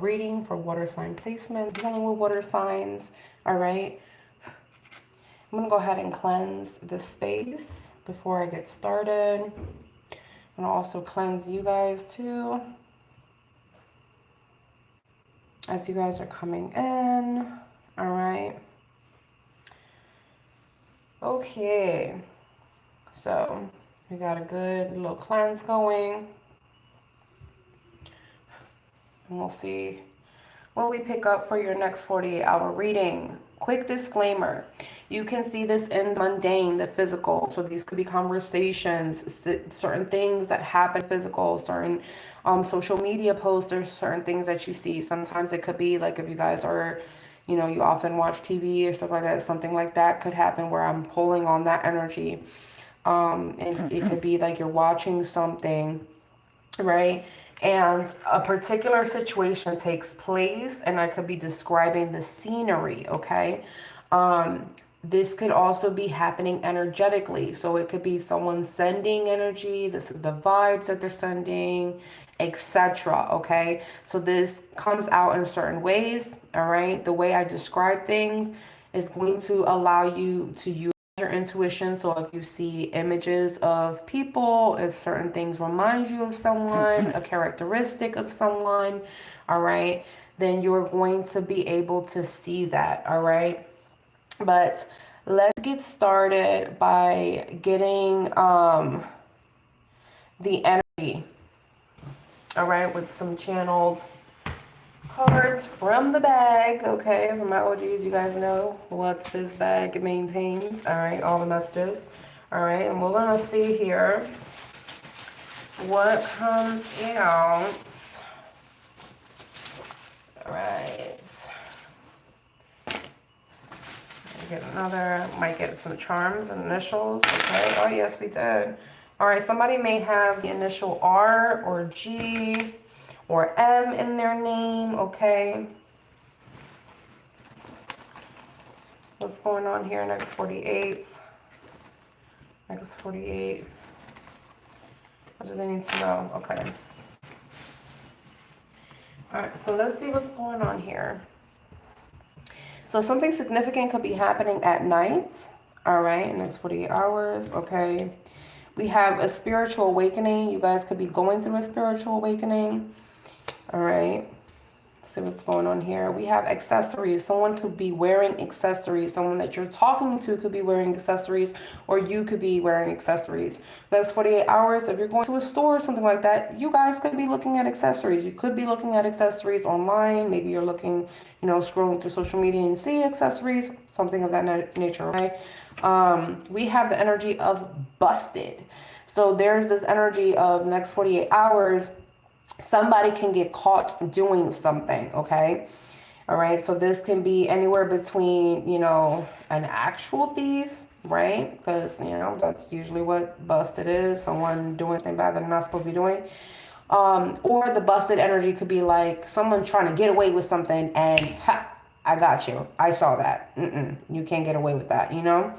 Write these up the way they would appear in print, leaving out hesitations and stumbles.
reading for water sign placement, dealing with water signs. All right. I'm going to go ahead and cleanse the space before I get started. And also cleanse you guys too as you guys are coming in. All right. Okay. So we got a good little cleanse going. And we'll see what we pick up for your next 48-hour reading. Quick disclaimer. You can see this in mundane, the physical. So these could be conversations, certain things that happen physical, certain social media posts, or certain things that you see. Sometimes it could be like if you guys are, you know, you often watch TV or stuff like that, something like that could happen where I'm pulling on that energy. And it could be like you're watching something, right? And a particular situation takes place, and I could be describing the scenery, okay? This could also be happening energetically. So it could be someone sending energy. This is the vibes that they're sending, etc. Okay. So this comes out in certain ways. All right. The way I describe things is going to allow you to use your intuition. So if you see images of people, if certain things remind you of someone, a characteristic of someone, all right, then you're going to be able to see that. All right. But let's get started by getting the energy, all right, with some channeled cards from the bag, okay? For my OGs, you guys know what this bag maintains, all right, all the messages, all right? And we're going to see here what comes out, all right. Get another, might get some charms and initials. Okay. Oh, yes, we did. All right. Somebody may have the initial R or G or M in their name. Okay. What's going on here? Next 48. Next 48. What do they need to know? Okay. All right. So let's see what's going on here. So something significant could be happening at night, all right, in the next 48 hours, okay. We have a spiritual awakening. You guys could be going through a spiritual awakening, all right. Let's see what's going on here. We have accessories. Someone could be wearing accessories. Someone that you're talking to could be wearing accessories, or you could be wearing accessories. Next 48 hours, if you're going to a store or something like that, you guys could be looking at accessories. You could be looking at accessories online. Maybe you're looking, you know, scrolling through social media and see accessories, something of that nature, okay? We have the energy of busted. So there's this energy of next 48 hours, somebody can get caught doing something, okay? All right, so this can be anywhere between, you know, an actual thief, right? Because, you know, that's usually what busted is, someone doing something bad that they're not supposed to be doing. Or the busted energy could be like someone trying to get away with something and, ha, I got you. I saw that. You can't get away with that, you know?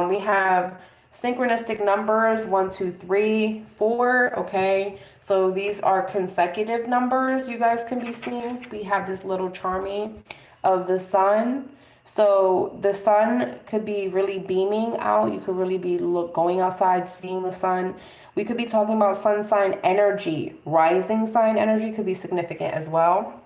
We have synchronistic numbers, 1, 2, 3, 4, okay? So these are consecutive numbers you guys can be seeing. We have this little charming of the sun. So the sun could be really beaming out. You could really be going outside, seeing the sun. We could be talking about sun sign energy. Rising sign energy could be significant as well.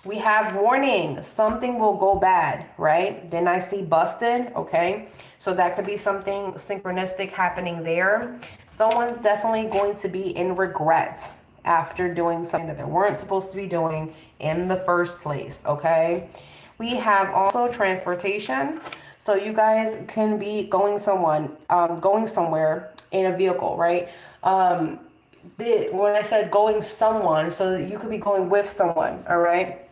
We have warning, something will go bad, right? Then I see busted, okay? So that could be something synchronistic happening there. Someone's definitely going to be in regret after doing something that they weren't supposed to be doing in the first place, okay? We have also transportation. So you guys can be going somewhere in a vehicle, right? When I said going someone, so you could be going with someone, all right?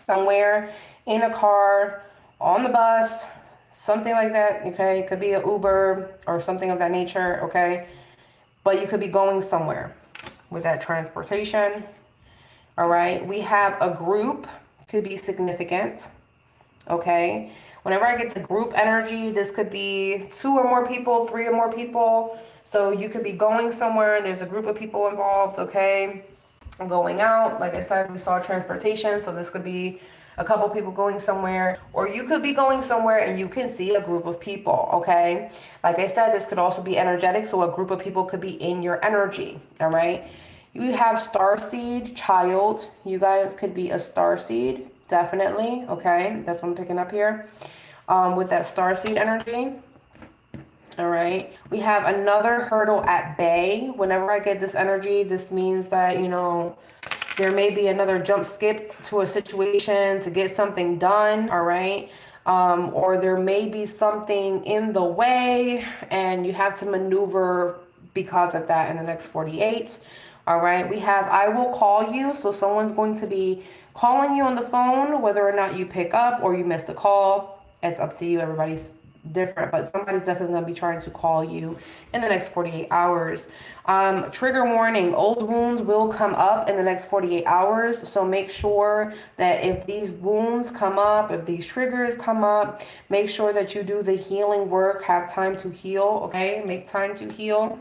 Somewhere in a car, on the bus, something like that, okay? It could be an Uber or something of that nature, okay? But you could be going somewhere with that transportation, all right? We have a group, could be significant, okay? Whenever I get the group energy, this could be 2 or more people, 3 or more people. So you could be going somewhere and there's a group of people involved, okay? going out. Like I said, we saw transportation, so this could be a couple people going somewhere, or you could be going somewhere and you can see a group of people, okay? Like I said, this could also be energetic, so a group of people could be in your energy, all right? You have starseed, child. You guys could be a starseed, definitely, okay? That's what I'm picking up here with that starseed energy. All right, we have another hurdle at bay. Whenever I get this energy, this means that, you know, there may be another jump skip to a situation to get something done, all right? Or there may be something in the way and you have to maneuver because of that in the next 48. All right, we have I will call you. So someone's going to be calling you on the phone, whether or not you pick up or you miss the call. It's up to you. Everybody's different, but somebody's definitely going to be trying to call you in the next 48 hours. Trigger warning, old wounds will come up in the next 48 hours. So make sure that if these wounds come up, if these triggers come up, make sure that you do the healing work, have time to heal, okay? Make time to heal.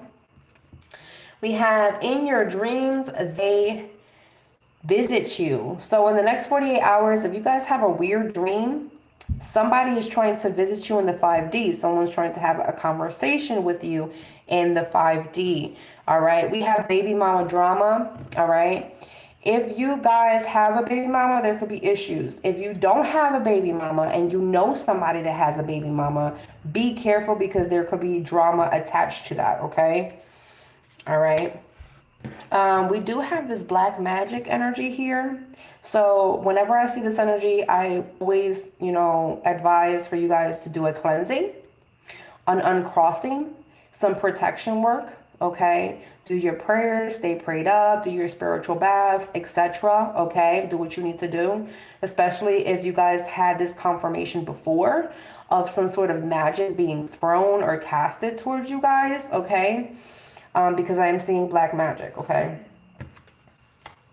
We have in your dreams, they visit you. So in the next 48 hours, if you guys have a weird dream, somebody is trying to visit you in the 5D. Someone's trying to have a conversation with you in the 5D. All right. We have baby mama drama. All right. If you guys have a baby mama, there could be issues. If you don't have a baby mama and you know somebody that has a baby mama, be careful because there could be drama attached to that. Okay. All right. We do have this black magic energy here. So whenever I see this energy, I always, you know, advise for you guys to do a cleansing, an uncrossing, some protection work, okay? Do your prayers, stay prayed up, do your spiritual baths, etc., okay? Do what you need to do, especially if you guys had this confirmation before of some sort of magic being thrown or casted towards you guys, okay? Because I am seeing black magic, okay?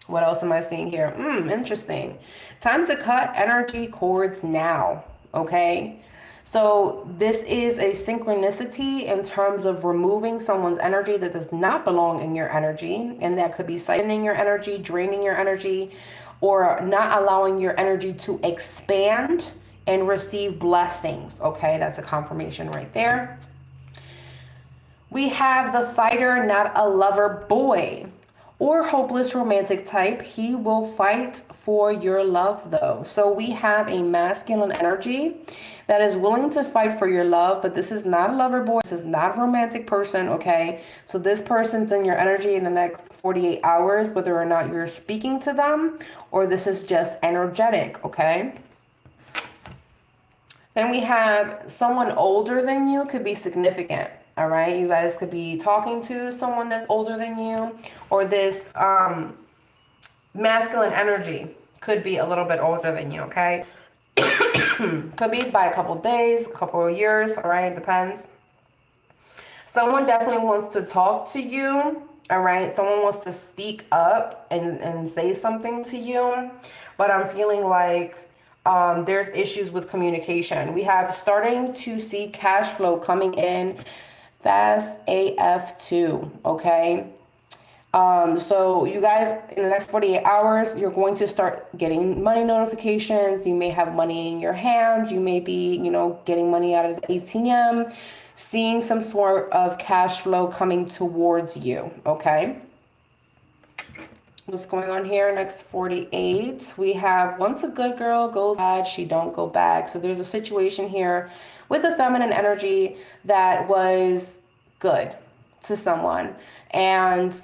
What else am I seeing here? Interesting. Time to cut energy cords now, okay? So this is a synchronicity in terms of removing someone's energy that does not belong in your energy. And that could be siphoning your energy, draining your energy, or not allowing your energy to expand and receive blessings, okay? That's a confirmation right there. We have the fighter, not a lover boy or hopeless romantic type. He will fight for your love though. So we have a masculine energy that is willing to fight for your love, but this is not a lover boy. This is not a romantic person, okay? So this person's in your energy in the next 48 hours, whether or not you're speaking to them or this is just energetic, okay? Then we have someone older than you, could be significant. All right, you guys could be talking to someone that's older than you, or this masculine energy could be a little bit older than you, okay? Could be by a couple days, a couple of years, all right, depends. Someone definitely wants to talk to you, all right? Someone wants to speak up and say something to you, but I'm feeling like there's issues with communication. We have starting to see cash flow coming in fast AF too, okay? So you guys, in the next 48 hours, you're going to start getting money notifications. You may have money in your hand. You may be, you know, getting money out of the ATM, seeing some sort of cash flow coming towards you, okay? What's going on here? Next 48. We have once a good girl goes bad, she don't go back. So there's a situation here with a feminine energy that was good to someone. And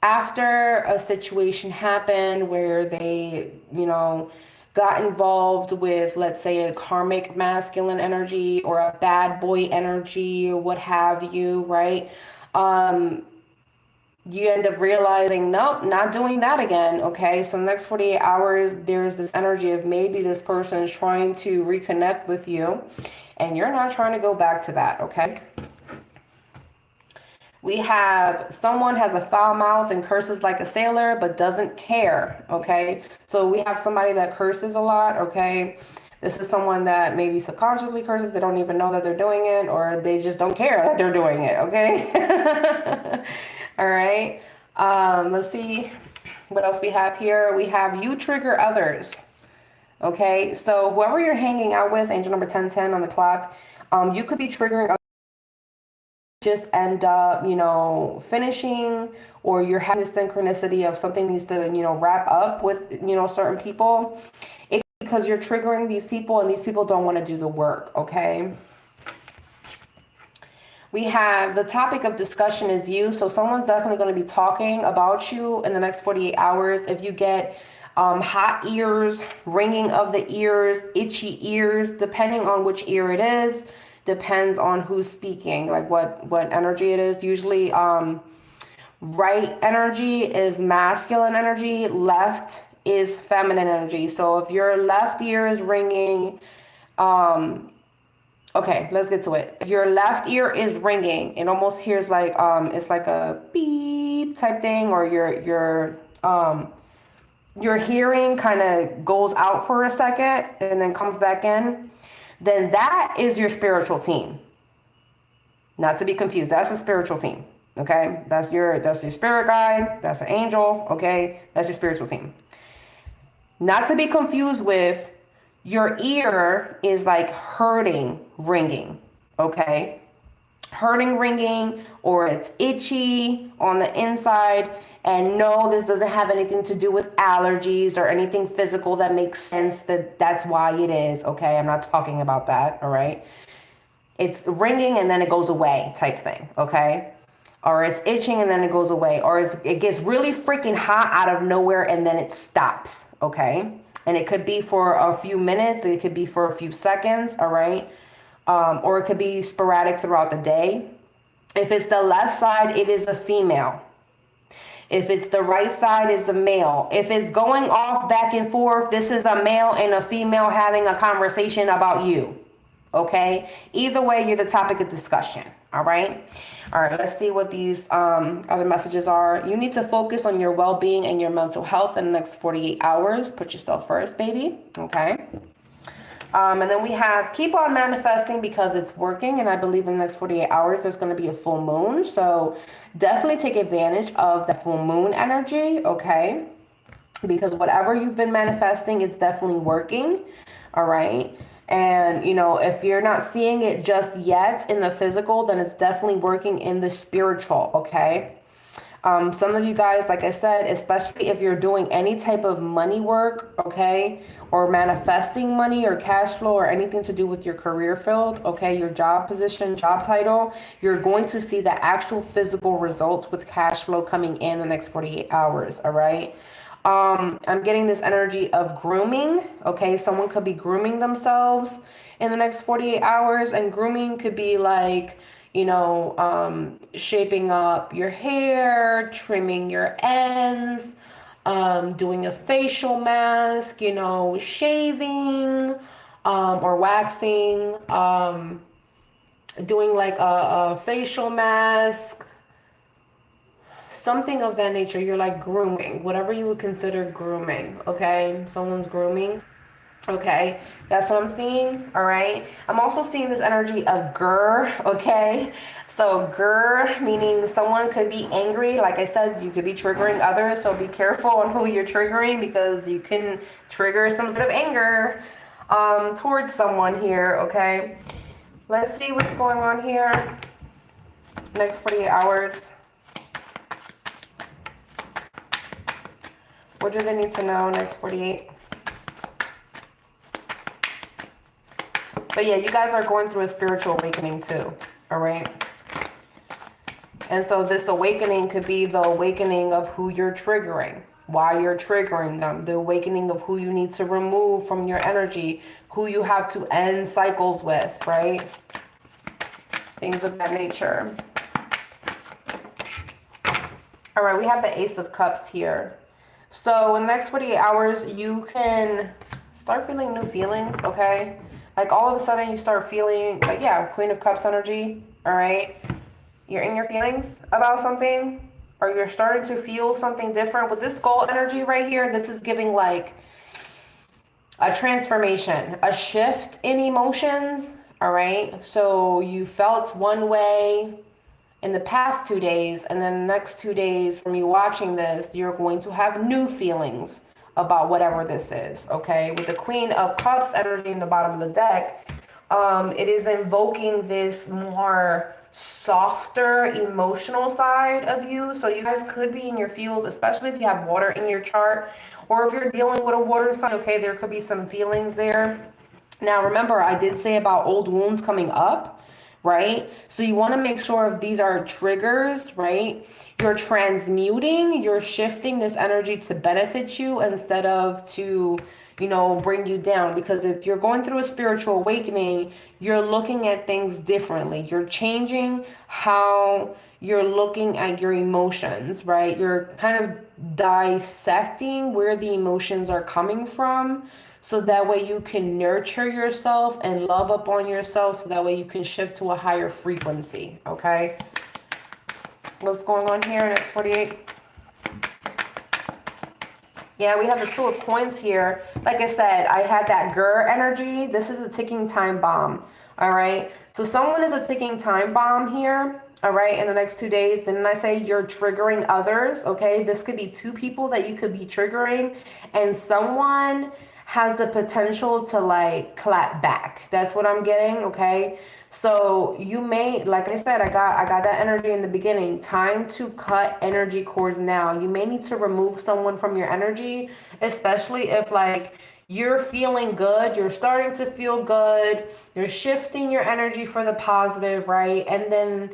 after a situation happened where they, you know, got involved with, let's say, a karmic masculine energy or a bad boy energy or what have you, right? You end up realizing, nope, not doing that again, okay? So next 48 hours, there's this energy of maybe this person is trying to reconnect with you and you're not trying to go back to that, okay? We have someone has a foul mouth and curses like a sailor, but doesn't care, okay? So we have somebody that curses a lot, okay? This is someone that maybe subconsciously curses. They don't even know that they're doing it, or they just don't care that they're doing it, okay? All right. Let's see. What else we have here? We have you trigger others. Okay, so whoever you're hanging out with, angel number 1010 on the clock, you could be triggering others, just end up, you know, finishing, or you're having this synchronicity of something needs to, you know, wrap up with, you know, certain people. It's because you're triggering these people and these people don't want to do the work, okay? We have the topic of discussion is you. So someone's definitely going to be talking about you in the next 48 hours. If you get hot ears, ringing of the ears, itchy ears, depending on which ear it is, depends on who's speaking, like what energy it is. Usually right energy is masculine energy, left is feminine energy. So if your left ear is ringing, okay, let's get to it. If your left ear is ringing, it almost hears like it's like a beep type thing, or your hearing kind of goes out for a second and then comes back in, then that is your spiritual team. Not to be confused, that's a spiritual team. Okay, that's your spirit guide, that's an angel. Okay, that's your spiritual team. Not to be confused with your ear is like hurting, ringing, okay? Hurting, ringing, or it's itchy on the inside. And no, this doesn't have anything to do with allergies or anything physical that makes sense that's why it is, okay? I'm not talking about that, all right? It's ringing and then it goes away type thing, okay? Or it's itching and then it goes away. Or it gets really freaking hot out of nowhere and then it stops, okay? And it could be for a few minutes. It could be for a few seconds, all right? Or it could be sporadic throughout the day. If it's the left side, it is a female. If it's the right side, it's a male. If it's going off back and forth, this is a male and a female having a conversation about you, okay? Either way, you're the topic of discussion, all right? All right, let's see what these other messages are. You need to focus on your well-being and your mental health in the next 48 hours. Put yourself first, baby. Okay. And then we have keep on manifesting because it's working. And I believe in the next 48 hours, there's going to be a full moon. So definitely take advantage of the full moon energy. Okay. Because whatever you've been manifesting, it's definitely working. All right. And, you know, if you're not seeing it just yet in the physical, then it's definitely working in the spiritual, okay? Some of you guys, like I said, especially if you're doing any type of money work, okay, or manifesting money or cash flow or anything to do with your career field, okay, your job position, job title, you're going to see the actual physical results with cash flow coming in the next 48 hours, all right? I'm getting this energy of grooming. Okay, someone could be grooming themselves in the next 48 hours, and grooming could be like, you know, shaping up your hair, trimming your ends, doing a facial mask, you know, shaving, or waxing, doing like a facial mask, something of that nature. You're like grooming, whatever you would consider grooming, okay? Someone's grooming, okay? That's what I'm seeing, all right? I'm also seeing this energy of grr, okay? So grr, meaning someone could be angry. Like I said, you could be triggering others, so be careful on who you're triggering because you can trigger some sort of anger towards someone here, okay? Let's see what's going on here. Next 48 hours. What do they need to know next 48? But yeah, you guys are going through a spiritual awakening too, all right? And so this awakening could be the awakening of who you're triggering, why you're triggering them, the awakening of who you need to remove from your energy, who you have to end cycles with, right? Things of that nature. All right, we have the Ace of Cups here. So in the next 48 hours, you can start feeling new feelings, okay? Like all of a sudden you start feeling like, yeah, Queen of Cups energy, all right? You're in your feelings about something, or you're starting to feel something different. With this Skull energy right here, this is giving like a transformation, a shift in emotions, all right? So you felt one way in the past 2 days, and then the next 2 days from you watching this, you're going to have new feelings about whatever this is, okay? With the Queen of Cups energy in the bottom of the deck, it is invoking this more softer emotional side of you. So you guys could be in your feels, especially if you have water in your chart, or if you're dealing with a water sign, okay, there could be some feelings there. Now, remember, I did say about old wounds coming up, right? So you want to make sure if these are triggers, right? You're transmuting, you're shifting this energy to benefit you instead of to, you know, bring you down. Because if you're going through a spiritual awakening, you're looking at things differently. You're changing how you're looking at your emotions, right? You're kind of dissecting where the emotions are coming from, so that way you can nurture yourself and love upon yourself, so that way you can shift to a higher frequency, okay? What's going on here, next 48? Yeah, we have the Two of Coins here. Like I said, I had that grr energy. This is a ticking time bomb, all right? So someone is a ticking time bomb here, all right, in the next 2 days. Didn't I say you're triggering others, okay? This could be two people that you could be triggering, and someone has the potential to like clap back. That's what I'm getting, okay? So you may, like I said, I got that energy in the beginning. Time to cut energy cords now. You may need to remove someone from your energy, especially if like you're feeling good, you're starting to feel good, you're shifting your energy for the positive, right? And then,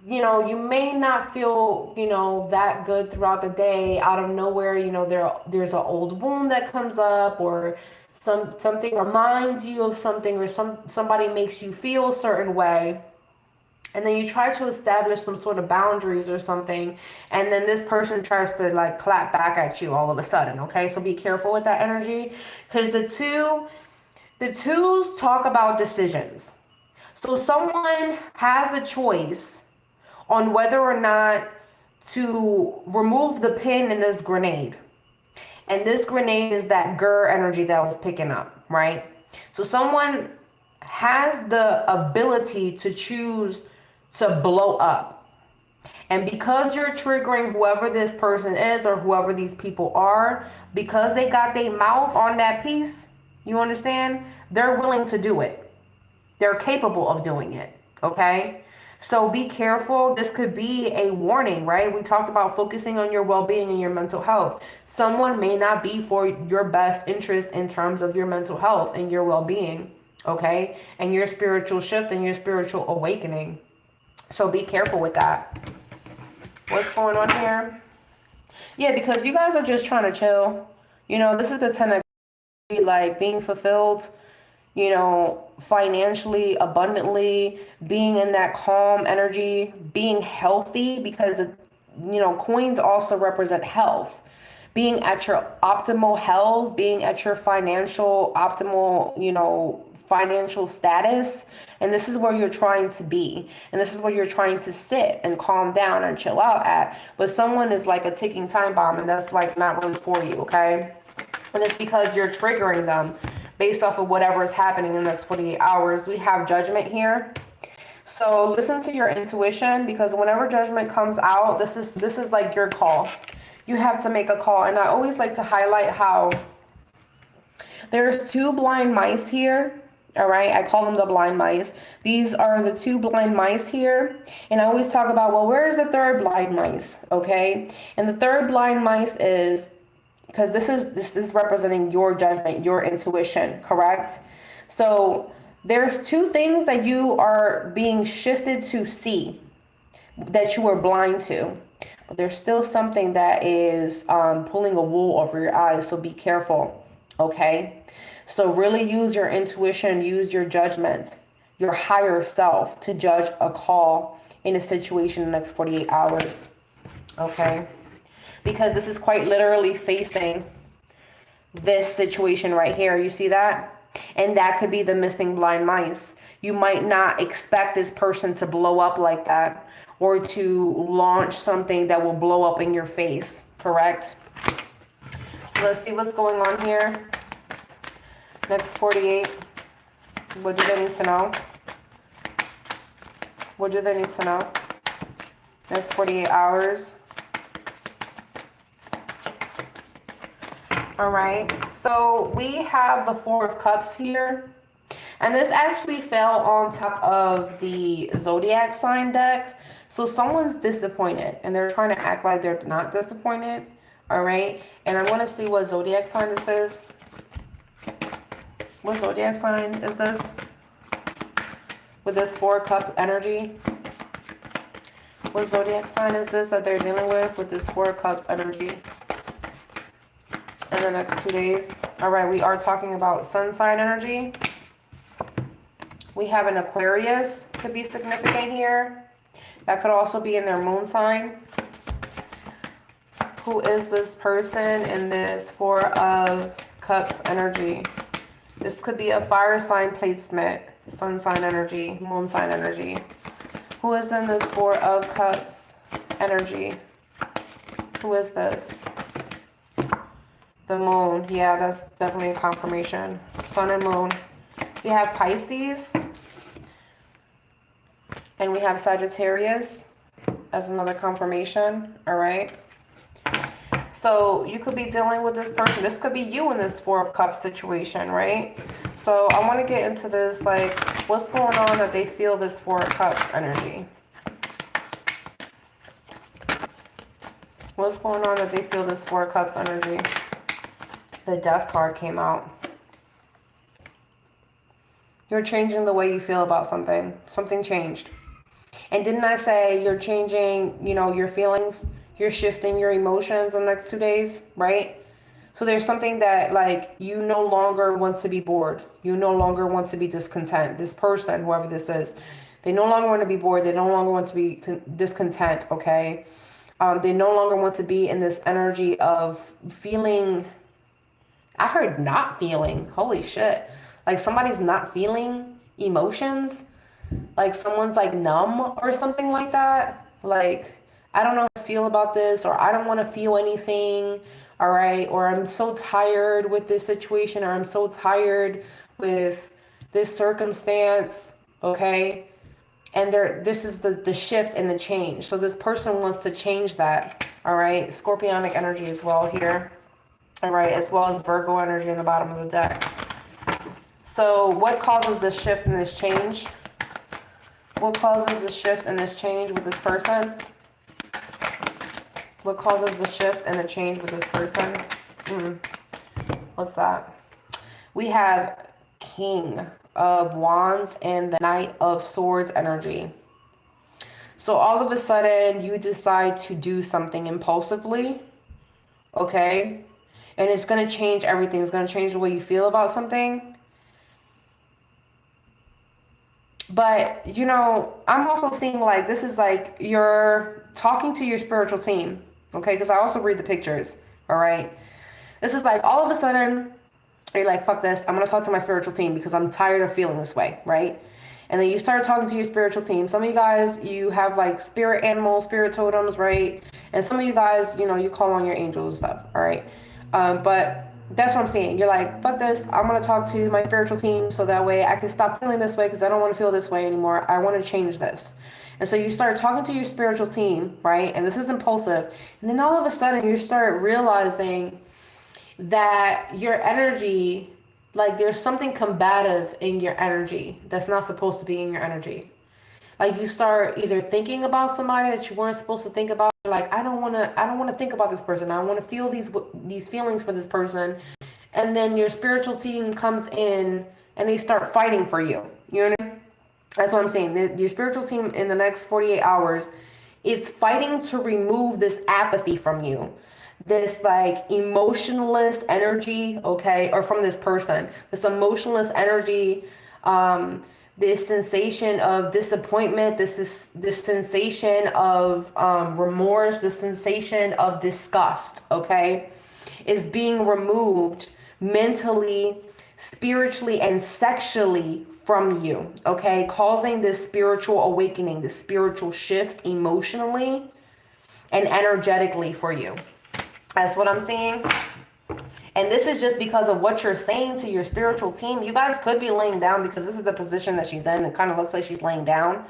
you know, you may not feel, you know, that good throughout the day. Out of nowhere, you know, there's an old wound that comes up, or something reminds you of something, or somebody makes you feel a certain way, and then you try to establish some sort of boundaries or something, and then this person tries to like clap back at you all of a sudden, okay? So be careful with that energy, because the twos talk about decisions. So someone has the choice on whether or not to remove the pin in this grenade. And this grenade is that grr energy that I was picking up, right? So someone has the ability to choose to blow up. And because you're triggering whoever this person is or whoever these people are, because they got their mouth on that piece, you understand? They're willing to do it. They're capable of doing it, okay? So be careful. This could be a warning, right? We talked about focusing on your well-being and your mental health. Someone may not be for your best interest in terms of your mental health and your well-being, okay? And your spiritual shift and your spiritual awakening. So be careful with that. What's going on here? Yeah, because you guys are just trying to chill. You know, this is the 10 of like being fulfilled, you know, financially, abundantly, being in that calm energy, being healthy, because, you know, coins also represent health. Being at your optimal health, being at your financial optimal, you know, financial status. And this is where you're trying to be. And this is where you're trying to sit and calm down and chill out at. But someone is like a ticking time bomb, and that's like not really for you, okay? And it's because you're triggering them based off of whatever is happening in the next 48 hours. We have Judgment here. So listen to your intuition, because whenever Judgment comes out, this is like your call. You have to make a call. And I always like to highlight how there's two blind mice here. All right, I call them the blind mice. These are the two blind mice here. And I always talk about, well, where is the third blind mice? Okay, and the third blind mice is, because this is representing your judgment, your intuition, correct? So there's two things that you are being shifted to see that you were blind to. But there's still something that is pulling a wool over your eyes, so be careful, okay? So really use your intuition, use your judgment, your higher self to judge a call in a situation in the next 48 hours, okay? Because this is quite literally facing this situation right here. You see that? And that could be the missing blind mice. You might not expect this person to blow up like that, or to launch something that will blow up in your face, correct? So let's see what's going on here. Next 48. What do they need to know? What do they need to know? Next 48 hours. All right. So we have the Four of Cups here. And this actually fell on top of the zodiac sign deck. So someone's disappointed and they're trying to act like they're not disappointed. All right. And I want to see what zodiac sign this is. What zodiac sign is this? With this Four Cup energy. What zodiac sign is this that they're dealing with this Four Cups energy in the next 2 days? All right. We are talking about sun sign energy. We have an Aquarius, could be significant here. That could also be in their moon sign. Who is this person in this Four of Cups energy? This could be a fire sign placement, sun sign energy, moon sign energy. Who is in this Four of Cups energy? Who is this? The moon. Yeah, that's definitely a confirmation. Sun and moon. We have Pisces. And we have Sagittarius as another confirmation. All right. So you could be dealing with this person. This could be you in this Four of Cups situation, right? So I want to get into this, like, what's going on that they feel this Four of Cups energy? What's going on that they feel this Four of Cups energy? The Death card came out. You're changing the way you feel about something. Something changed. And didn't I say you're changing, your feelings? You're shifting your emotions in the next 2 days, right? So there's something that, like, you no longer want to be bored. You no longer want to be discontent. This person, whoever this is, they no longer want to be bored. They no longer want to be discontent, okay? They no longer want to be in this energy of feeling. I heard not feeling. Holy shit. Like somebody's not feeling emotions. Like someone's like numb or something like that. Like, I don't know how to feel about this, or I don't want to feel anything. All right. Or I'm so tired with this situation, or I'm so tired with this circumstance. Okay. And this is the shift and the change. So this person wants to change that. All right. Scorpionic energy as well here. All right. As well as Virgo energy in the bottom of the deck. So what causes this shift and this change? What causes the shift and this change with this person? What causes the shift and the change with this person? What's that? We have King of Wands and the Knight of Swords energy. So all of a sudden you decide to do something impulsively. Okay? And it's going to change everything. It's going to change the way you feel about something. But, I'm also seeing like this is like you're talking to your spiritual team, okay? Because I also read the pictures, all right? This is like all of a sudden you're like, fuck this. I'm going to talk to my spiritual team because I'm tired of feeling this way, right? And then you start talking to your spiritual team. Some of you guys, you have like spirit animals, spirit totems, right? And some of you guys, you call on your angels and stuff, all right? But that's what I'm saying. You're like, fuck this. I'm going to talk to my spiritual team so that way I can stop feeling this way because I don't want to feel this way anymore. I want to change this. And so you start talking to your spiritual team, right? And this is impulsive. And then all of a sudden you start realizing that your energy, like there's something combative in your energy that's not supposed to be in your energy. Like you start either thinking about somebody that you weren't supposed to think about. Like, I don't want to think about this person. I want to feel these feelings for this person. And then your spiritual team comes in and they start fighting for you. You know what I mean? That's what I'm saying. Your spiritual team in the next 48 hours is fighting to remove this apathy from you. This like emotionless energy, okay? Or from this person. This emotionless energy, this sensation of disappointment, this sensation of remorse, this sensation of disgust, okay, is being removed mentally, spiritually, and sexually from you, okay, causing this spiritual awakening, this spiritual shift emotionally and energetically for you. That's what I'm seeing. And this is just because of what you're saying to your spiritual team. You guys could be laying down because this is the position that she's in. It kind of looks like she's laying down.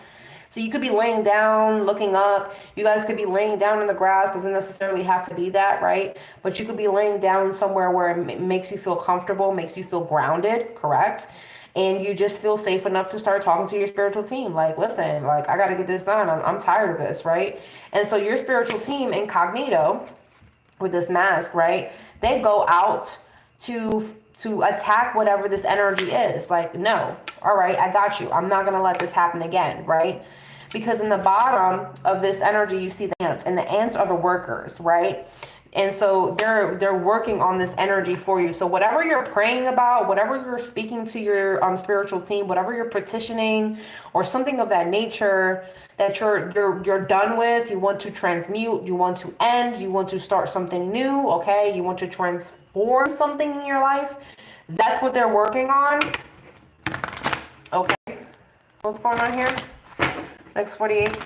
So you could be laying down, looking up. You guys could be laying down in the grass. Doesn't necessarily have to be that, right? But you could be laying down somewhere where it makes you feel comfortable, makes you feel grounded, correct? And you just feel safe enough to start talking to your spiritual team. Like, listen, like, I got to get this done. I'm tired of this, right? And so your spiritual team, incognito, with this mask, right? They go out to attack whatever this energy is. Like, no, all right, I got you. I'm not gonna let this happen again, right? Because in the bottom of this energy, you see the ants, and the ants are the workers, right? And so they're working on this energy for you. So whatever you're praying about, whatever you're speaking to your spiritual team, whatever you're petitioning, or something of that nature that you're done with, you want to transmute, you want to end, you want to start something new, okay? You want to transform something in your life. That's what they're working on. Okay. What's going on here? Next 48.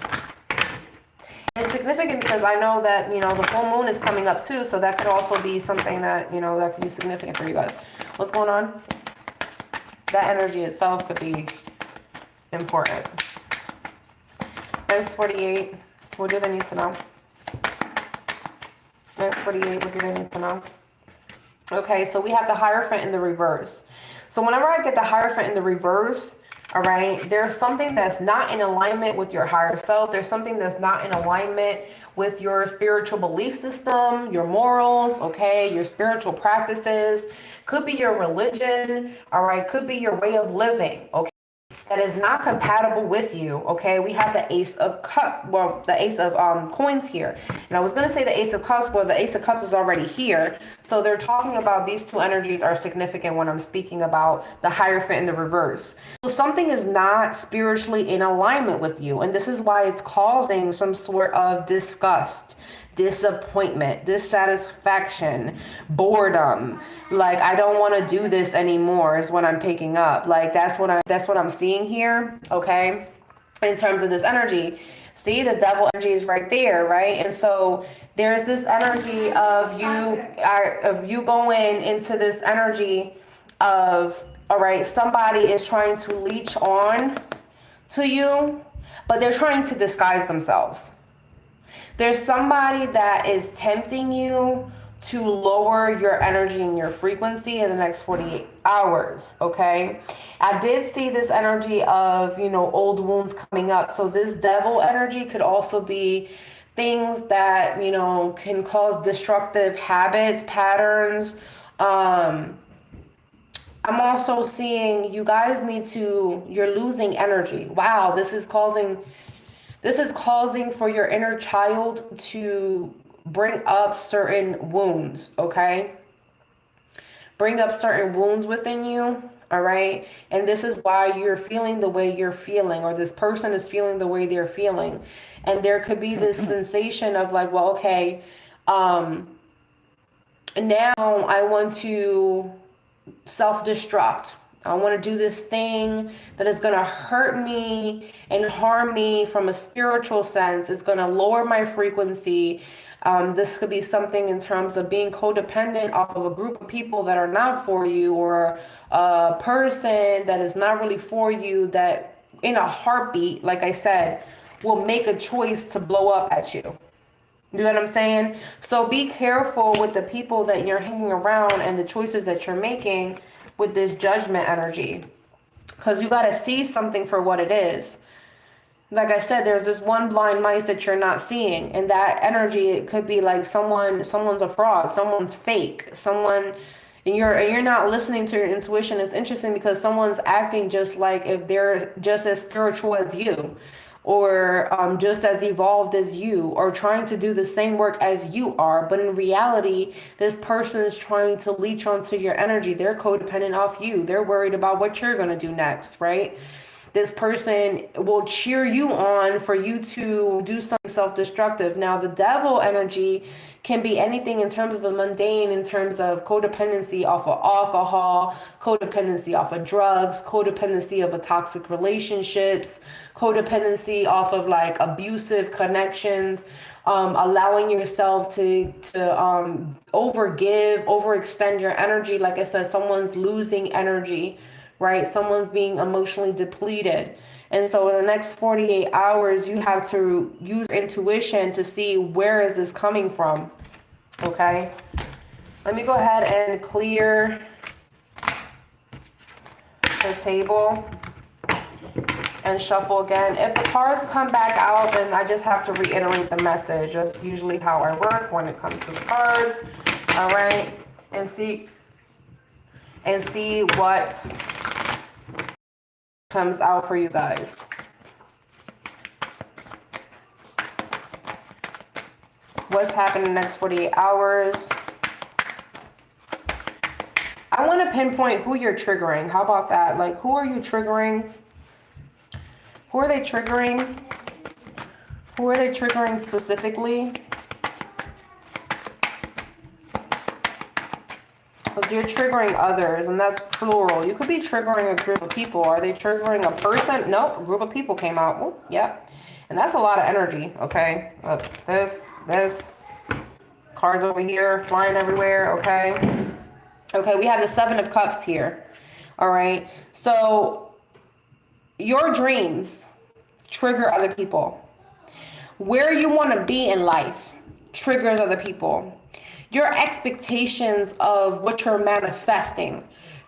It's significant because I know that, you know, the full moon is coming up too, so that could also be something that, you know, that could be significant for you guys. What's going on? That energy itself could be important. Next 48, what do they need to know? Next 48, what do they need to know? Okay, so we have the Hierophant in the reverse. So whenever I get the Hierophant in the reverse, all right, there's something that's not in alignment with your higher self. There's something that's not in alignment with your spiritual belief system, your morals, okay, your spiritual practices. Could be your religion, all right, could be your way of living, okay, that is not compatible with you, okay? We have the Ace of Cups, well, the Ace of Coins here. And I was going to say the Ace of Cups, but the Ace of Cups is already here. So they're talking about these two energies are significant when I'm speaking about the Hierophant in the reverse. So something is not spiritually in alignment with you. And this is why it's causing some sort of disgust, disappointment, dissatisfaction, boredom. Like, I don't want to do this anymore is what I'm picking up. Like, that's what I'm seeing here, okay? In terms of this energy. See, the devil energy is right there, right? And so there's this energy of you going into this energy of, all right, somebody is trying to leech on to you, but they're trying to disguise themselves. There's somebody that is tempting you to lower your energy and your frequency in the next 48 hours, okay? I did see this energy of, you know, old wounds coming up. So this devil energy could also be things that, you know, can cause destructive habits, patterns. I'm also seeing you guys you're losing energy. Wow, this is causing for your inner child to bring up certain wounds, okay? Bring up certain wounds within you, all right? And this is why you're feeling the way you're feeling, or this person is feeling the way they're feeling. And there could be this sensation of like, well, okay, now I want to self-destruct. I want to do this thing that is going to hurt me and harm me from a spiritual sense. It's going to lower my frequency. This could be something in terms of being codependent off of a group of people that are not for you, or a person that is not really for you, that in a heartbeat, like I said, will make a choice to blow up at you. You know what I'm saying? So be careful with the people that you're hanging around and the choices that you're making with this judgment energy, because you got to see something for what it is. Like I said, there's this one blind mice that you're not seeing, and that energy, it could be like someone's a fraud, someone's fake, and you're not listening to your intuition. It's interesting because someone's acting just like if they're just as spiritual as you, or just as evolved as you, or trying to do the same work as you are. But in reality, this person is trying to leech onto your energy. They're codependent off you. They're worried about what you're going to do next, right? This person will cheer you on for you to do something self-destructive. Now, the devil energy can be anything in terms of the mundane, in terms of codependency off of alcohol, codependency off of drugs, codependency of a toxic relationships, codependency off of like abusive connections, allowing yourself to overextend your energy. Like I said, someone's losing energy, right? Someone's being emotionally depleted. And so in the next 48 hours, you have to use intuition to see where is this coming from. Okay. Let me go ahead and clear the table and shuffle again. If the cards come back out, then I just have to reiterate the message. That's usually how I work when it comes to the cards. All right. And see what comes out for you guys. What's happening in the next 48 hours? I want to pinpoint who you're triggering. How about that? Like, who are you triggering? Who are they triggering? Who are they triggering specifically? Because you're triggering others, and that's plural. You could be triggering a group of people. Are they triggering a person? Nope, a group of people came out. Oh, yep. And that's a lot of energy, okay? Look, this, cars over here, flying everywhere, okay? Okay, we have the 7 of Cups here, all right? So, your dreams trigger other people. Where you want to be in life triggers other people. Your expectations of what you're manifesting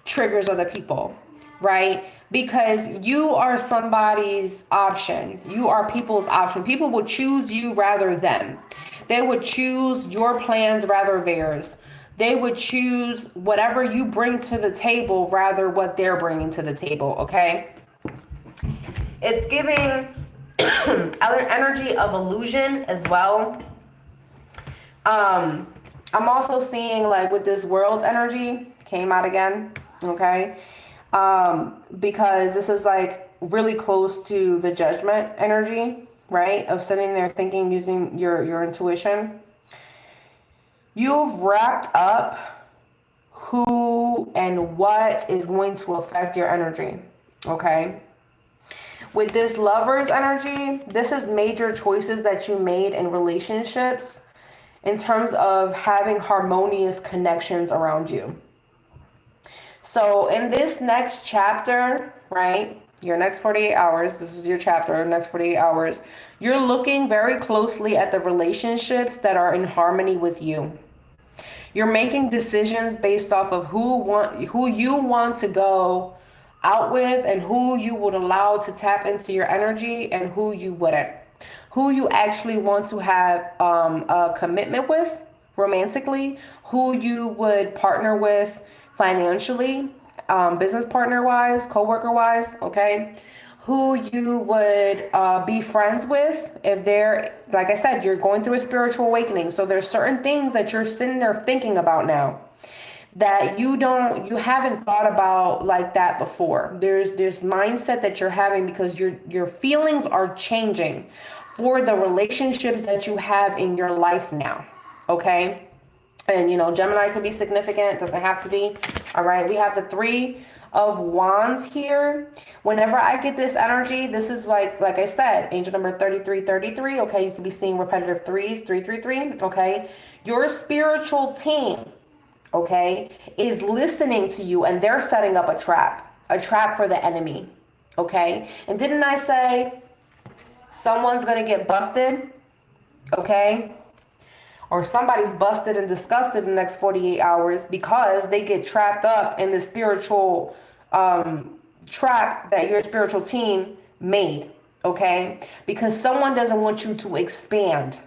triggers other people, right? Because you are somebody's option. You are people's option. People will choose you rather than. They would choose your plans rather theirs. They would choose whatever you bring to the table rather what they're bringing to the table, okay? It's giving other energy of illusion as well. I'm also seeing, like, with this world energy, came out again, okay? Because this is, like, really close to the judgment energy, right? Of sitting there thinking, using your intuition. You've wrapped up who and what is going to affect your energy, okay? With this Lover's energy, this is major choices that you made in relationships in terms of having harmonious connections around you. So in this next chapter, right, your next 48 hours, this is your chapter, next 48 hours, you're looking very closely at the relationships that are in harmony with you. You're making decisions based off of who you want to go out with and who you would allow to tap into your energy and who you wouldn't. Who you actually want to have a commitment with romantically, who you would partner with financially, business partner wise, co-worker wise, okay? Who you would be friends with if they're, like I said, you're going through a spiritual awakening. So there's certain things that you're sitting there thinking about now that you haven't thought about like that before. There's mindset that you're having because your feelings are changing for the relationships that you have in your life now, okay? And, Gemini could be significant, doesn't have to be, all right? We have the 3 of Wands here. Whenever I get this energy, this is like I said, angel number 3333, okay? You could be seeing repetitive 3s, 333, okay? Your spiritual team, okay, is listening to you and they're setting up a trap for the enemy, okay? And didn't I say someone's going to get busted, okay? Or somebody's busted and disgusted in the next 48 hours because they get trapped up in the spiritual trap that your spiritual team made, okay? Because someone doesn't want you to expand.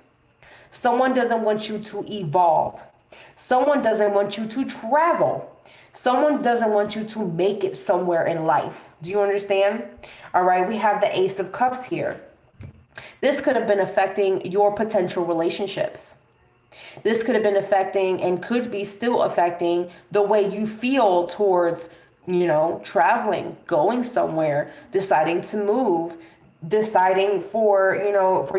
Someone doesn't want you to evolve. Someone doesn't want you to travel. Someone doesn't want you to make it somewhere in life. Do you understand? All right, we have the Ace of Cups here. This could have been affecting your potential relationships. This could have been affecting and could be still affecting the way you feel towards, traveling, going somewhere, deciding to move, deciding for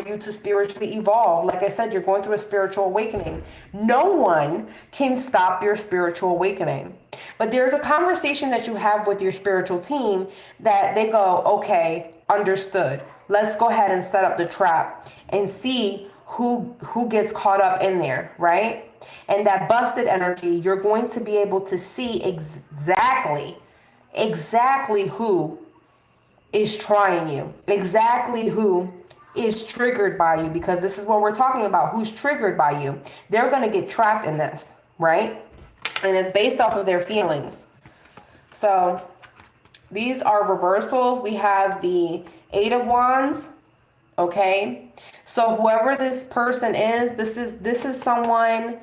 you to spiritually evolve. Like I said, you're going through a spiritual awakening. No one can stop your spiritual awakening. But there's a conversation that you have with your spiritual team that they go, okay, understood. Let's go ahead and set up the trap and see who gets caught up in there, right? And that busted energy, you're going to be able to see exactly who is trying you, exactly who is triggered by you, because this is what we're talking about. Who's triggered by you? They're going to get trapped in this, right? And it's based off of their feelings. So these are reversals. We have the Eight of Wands. Okay. So whoever this person is, this is someone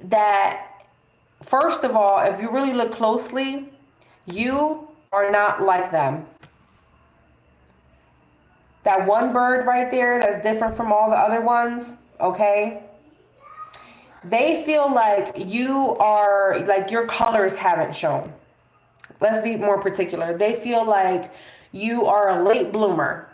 that, first of all, if you really look closely, you are not like them. That one bird right there that's different from all the other ones, okay? They feel like you are, like your colors haven't shown. Let's be more particular. They feel like you are a late bloomer,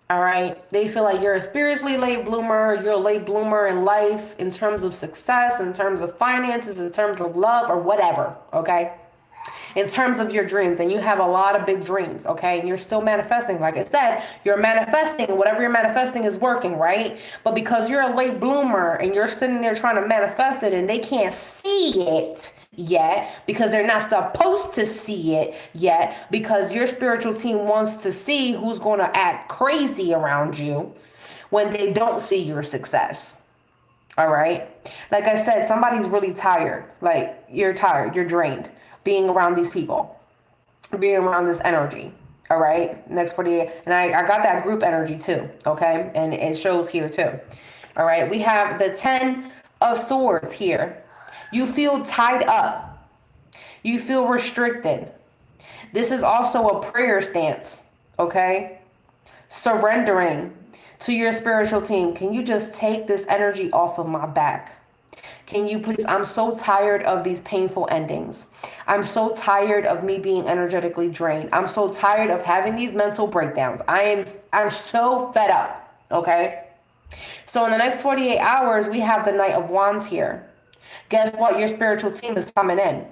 all right? They feel like you're a spiritually late bloomer. You're a late bloomer in life in terms of success, in terms of finances, in terms of love, or whatever, okay? In terms of your dreams, and you have a lot of big dreams, okay? And you're still manifesting. Like I said, you're manifesting, and whatever you're manifesting is working, right? But because you're a late bloomer and you're sitting there trying to manifest it and they can't see it yet, because they're not supposed to see it yet, because your spiritual team wants to see who's going to act crazy around you when they don't see your success. All right? Like I said, somebody's really tired. Like, you're tired, you're drained being around these people, being around this energy. All right, next 48. And I got that group energy too, okay? And it shows here too. All right, we have the 10 of Swords here. You feel tied up. You feel restricted. This is also a prayer stance, okay? Surrendering to your spiritual team. Can you just take this energy off of my back? Can you please? I'm so tired of these painful endings. I'm so tired of me being energetically drained. I'm so tired of having these mental breakdowns. I'm so fed up, okay? So in the next 48 hours, we have the Knight of Wands here. Guess what? Your spiritual team is coming in,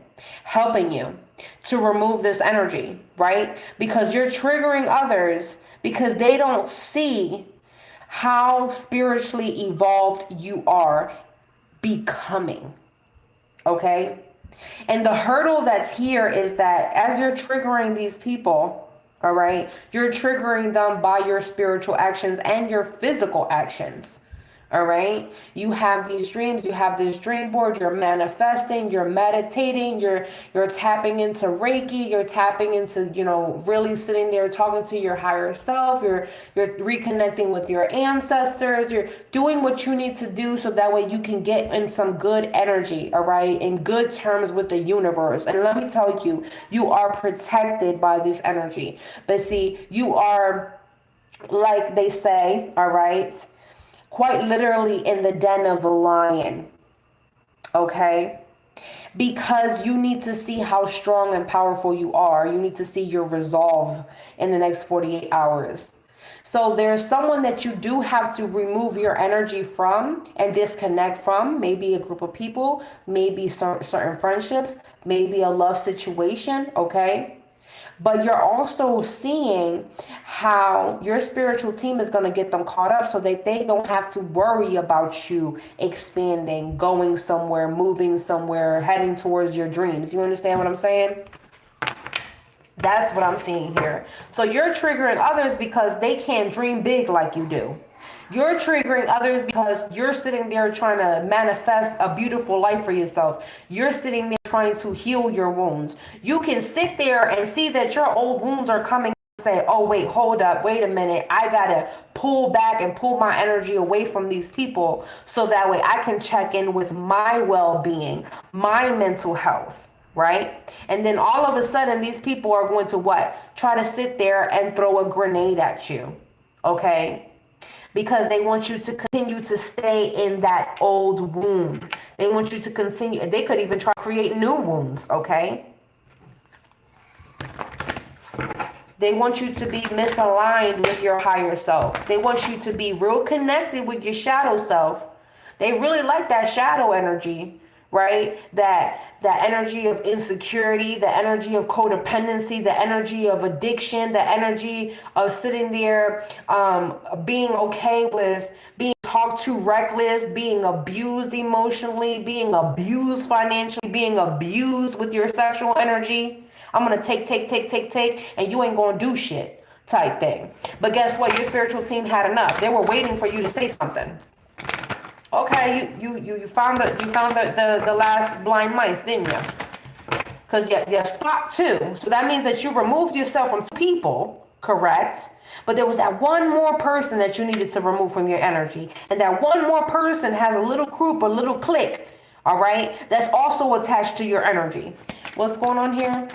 helping you to remove this energy, right? Because you're triggering others because they don't see how spiritually evolved you are becoming, okay? And the hurdle that's here is that as you're triggering these people, all right, you're triggering them by your spiritual actions and your physical actions. All right, you have these dreams, you have this dream board, you're manifesting, you're meditating, you're tapping into Reiki, you're tapping into, really sitting there talking to your higher self, you're reconnecting with your ancestors, you're doing what you need to do so that way you can get in some good energy, all right, in good terms with the universe. And let me tell you, you are protected by this energy. But see, you are, like they say, all right, quite literally in the den of the lion, okay? Because you need to see how strong and powerful you are. You need to see your resolve in the next 48 hours. So there's someone that you do have to remove your energy from and disconnect from. Maybe a group of people, maybe certain friendships, maybe a love situation, okay? But you're also seeing how your spiritual team is going to get them caught up so that they don't have to worry about you expanding, going somewhere, moving somewhere, heading towards your dreams. You understand what I'm saying? That's what I'm seeing here. So you're triggering others because they can't dream big like you do. You're triggering others because you're sitting there trying to manifest a beautiful life for yourself. You're sitting there trying to heal your wounds. You can sit there and see that your old wounds are coming and say, oh, wait, hold up, wait a minute. I got to pull back and pull my energy away from these people so that way I can check in with my well-being, my mental health. Right? And then all of a sudden, these people are going to what? Try to sit there and throw a grenade at you. Okay? Because they want you to continue to stay in that old wound. They want you to continue. They could even try to create new wounds. Okay? They want you to be misaligned with your higher self. They want you to be real connected with your shadow self. They really like that shadow energy. Right? That energy of insecurity, the energy of codependency, the energy of addiction, the energy of sitting there, being okay with being talked to reckless, being abused emotionally, being abused financially, being abused with your sexual energy. I'm going to take, and you ain't going to do shit. type thing. But guess what? Your spiritual team had enough. They were waiting for you to say something. Okay, you found the last blind mice, didn't you? Because you spot two. So that means that you removed yourself from two people, correct? But there was that one more person that you needed to remove from your energy. And that one more person has a little group, a little clique, all right? That's also attached to your energy. What's going on here?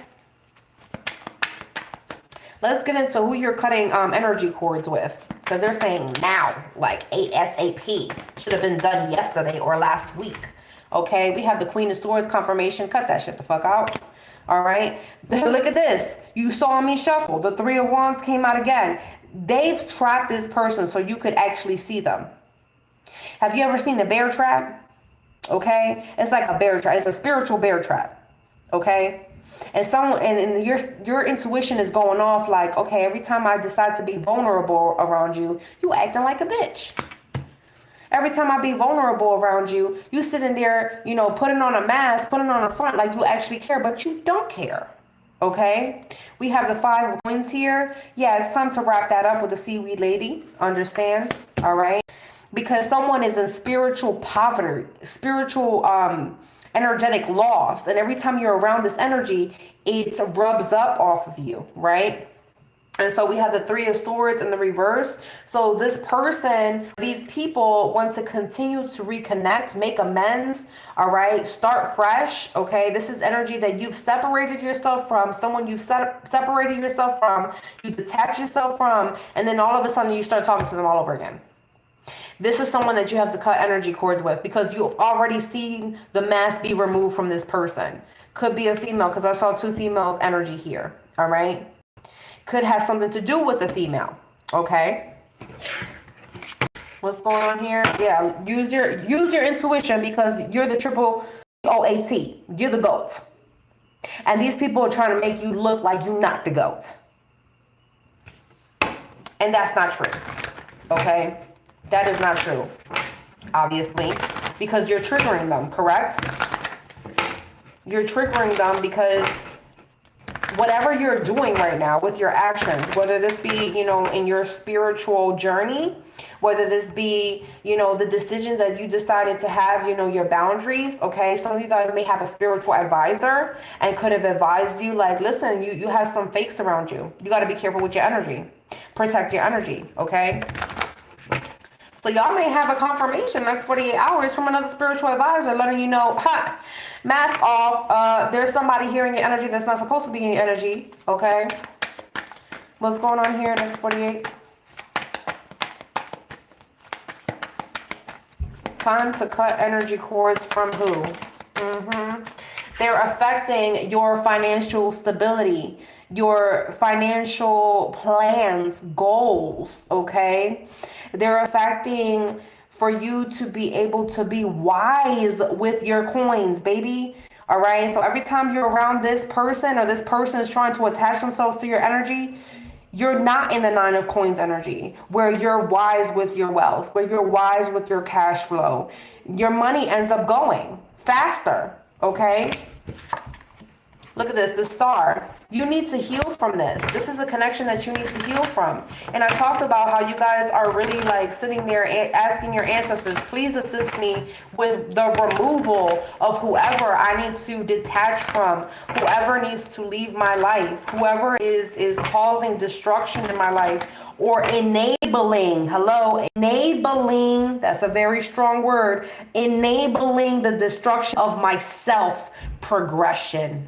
Let's get into who you're cutting energy cords with. Because they're saying now, like ASAP. Should have been done yesterday or last week. Okay, we have the Queen of Swords confirmation. Cut that shit the fuck out. All right, look at this. You saw me shuffle. The Three of Wands came out again. They've trapped this person so you could actually see them. Have you ever seen a bear trap? Okay, it's like a bear trap. It's a spiritual bear trap. Okay. And your intuition is going off like, okay, every time I decide to be vulnerable around you, you acting like a bitch. Every time I be vulnerable around you, you sitting there, you know, putting on a mask, putting on a front like you actually care, but you don't care. Okay? We have the Five of Coins here. Yeah, it's time to wrap that up with the seaweed lady. Understand? All right? Because someone is in spiritual poverty, spiritual energetic loss, and every time you're around this energy, it rubs up off of you, right? And so we have the Three of Swords in the reverse. So this person, these people want to continue to reconnect, make amends, all right? Start fresh, okay? This is energy that you've separated yourself from, someone you've separated yourself from, you detach yourself from, and then all of a sudden you start talking to them all over again. This is someone that you have to cut energy cords with because you've already seen the mask be removed from this person. Could be a female because I saw two females energy here. All right. Could have something to do with the female. Okay. What's going on here? Yeah. Use your intuition because you're the triple OAT. You're the GOAT. And these people are trying to make you look like you're not the GOAT. And that's not true. Okay. That is not true, obviously, because you're triggering them, correct? You're triggering them because whatever you're doing right now with your actions, whether this be, you know, in your spiritual journey, whether this be, you know, the decisions that you decided to have, you know, your boundaries, okay? Some of you guys may have a spiritual advisor and could have advised you like, listen, you have some fakes around you. You got to be careful with your energy. Protect your energy, okay? So y'all may have a confirmation next 48 hours from another spiritual advisor letting you know, mask off. There's somebody here in your energy that's not supposed to be in your energy. Okay. What's going on here next 48? Time to cut energy cords from who? They're affecting your financial stability, your financial plans, goals, okay? They're affecting for you to be able to be wise with your coins, baby. All right. So every time you're around this person or this person is trying to attach themselves to your energy, you're not in the Nine of Coins energy where you're wise with your wealth, where you're wise with your cash flow. Your money ends up going faster. Okay. Look at this, the Star. You need to heal from this. This is a connection that you need to heal from. And I talked about how you guys are really like sitting there asking your ancestors, please assist me with the removal of whoever I need to detach from, whoever needs to leave my life, whoever is causing destruction in my life or enabling, enabling, that's a very strong word, enabling the destruction of my self progression.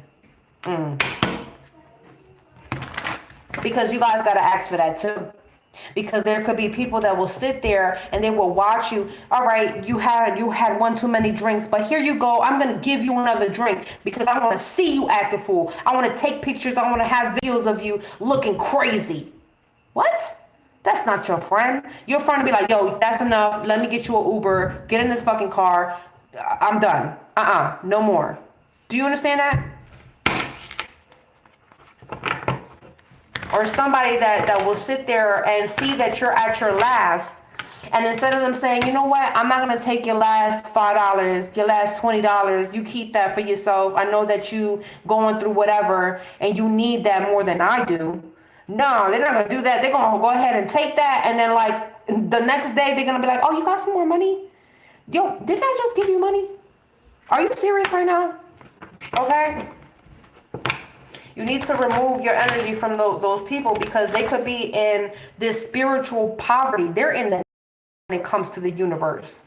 Because you guys got to ask for that too. Because there could be people that will sit there and they will watch you. All right, you had one too many drinks, but here you go. I'm going to give you another drink because I want to see you act a fool. I want to take pictures. I want to have videos of you looking crazy. What? That's not your friend. Your friend will be like, yo, that's enough. Let me get you an Uber. Get in this fucking car. I'm done. No more. Do you understand that? Or somebody that will sit there and see that you're at your last, and instead of them saying, you know what, I'm not going to take your last $5, your last $20, you keep that for yourself. I know that you going through whatever and you need that more than I do. No, they're not going to do that. They're going to go ahead and take that. And then like the next day, they're going to be like, oh, you got some more money? Yo, didn't I just give you money? Are you serious right now? Okay. You need to remove your energy from those people because they could be in this spiritual poverty. They're in the when it comes to the universe.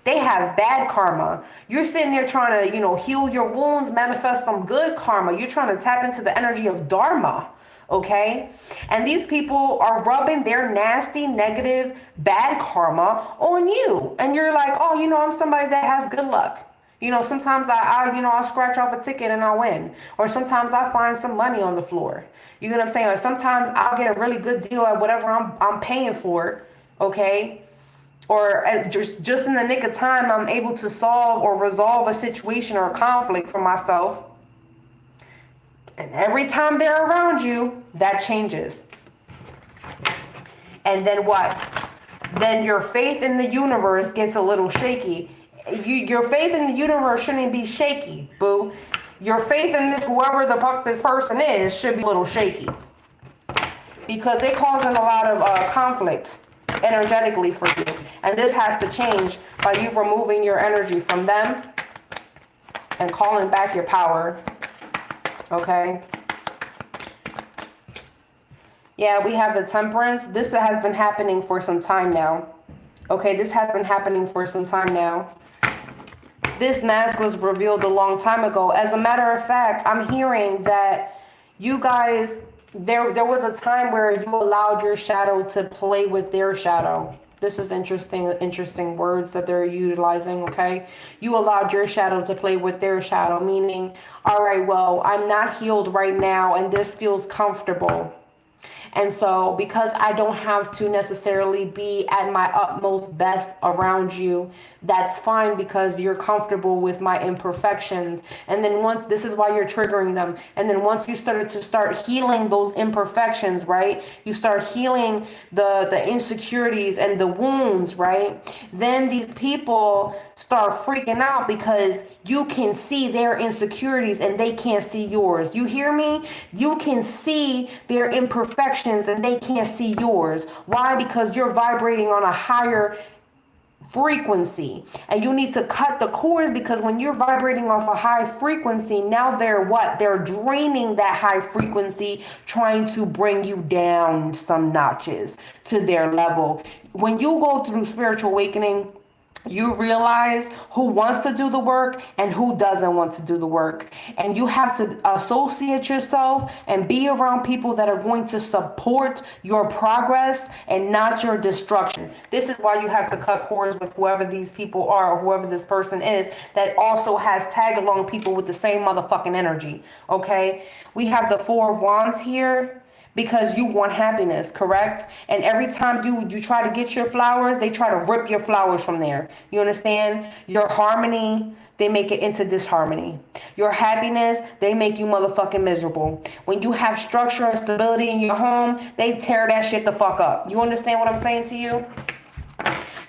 They have bad karma. You're sitting there trying to, heal your wounds, manifest some good karma. You're trying to tap into the energy of dharma. Okay? And these people are rubbing their nasty, negative, bad karma on you. And you're like, oh, I'm somebody that has good luck. Sometimes I'll scratch off a ticket and I'll win. Or sometimes I find some money on the floor. You know what I'm saying? Or sometimes I'll get a really good deal at whatever I'm paying for. Okay? Or just in the nick of time, I'm able to solve or resolve a situation or a conflict for myself. And every time they're around you, that changes. And then what? Then your faith in the universe gets a little shaky. Your faith in the universe shouldn't be shaky, boo. Your faith in this, whoever the fuck this person is, should be a little shaky. Because they're causing a lot of conflict energetically for you. And this has to change by you removing your energy from them and calling back your power. Okay? Yeah, we have the Temperance. This has been happening for some time now. Okay, this has been happening for some time now. This mask was revealed a long time ago. As a matter of fact, I'm hearing that you guys, there was a time where you allowed your shadow to play with their shadow. This is interesting words that they're utilizing, okay? You allowed your shadow to play with their shadow, meaning, all right, well, I'm not healed right now and this feels comfortable. And so because I don't have to necessarily be at my utmost best around you, that's fine because you're comfortable with my imperfections. And then this is why you're triggering them. And then once you start healing those imperfections, right? You start healing the insecurities and the wounds, right? Then these people start freaking out because you can see their insecurities and they can't see yours. You hear me? You can see their imperfections and they can't see yours. Why? Because you're vibrating on a higher frequency and you need to cut the cords, because when you're vibrating off a high frequency, now they're draining that high frequency, trying to bring you down some notches to their level. When you go through spiritual awakening, you realize who wants to do the work and who doesn't want to do the work. And you have to associate yourself and be around people that are going to support your progress and not your destruction. This is why you have to cut cords with whoever these people are or whoever this person is that also has tag along people with the same motherfucking energy. Okay? We have the Four of Wands here. Because you want happiness, correct? And every time you try to get your flowers, they try to rip your flowers from there. You understand? Your harmony, they make it into disharmony. Your happiness, they make you motherfucking miserable. When you have structure and stability in your home, they tear that shit the fuck up. You understand what I'm saying to you?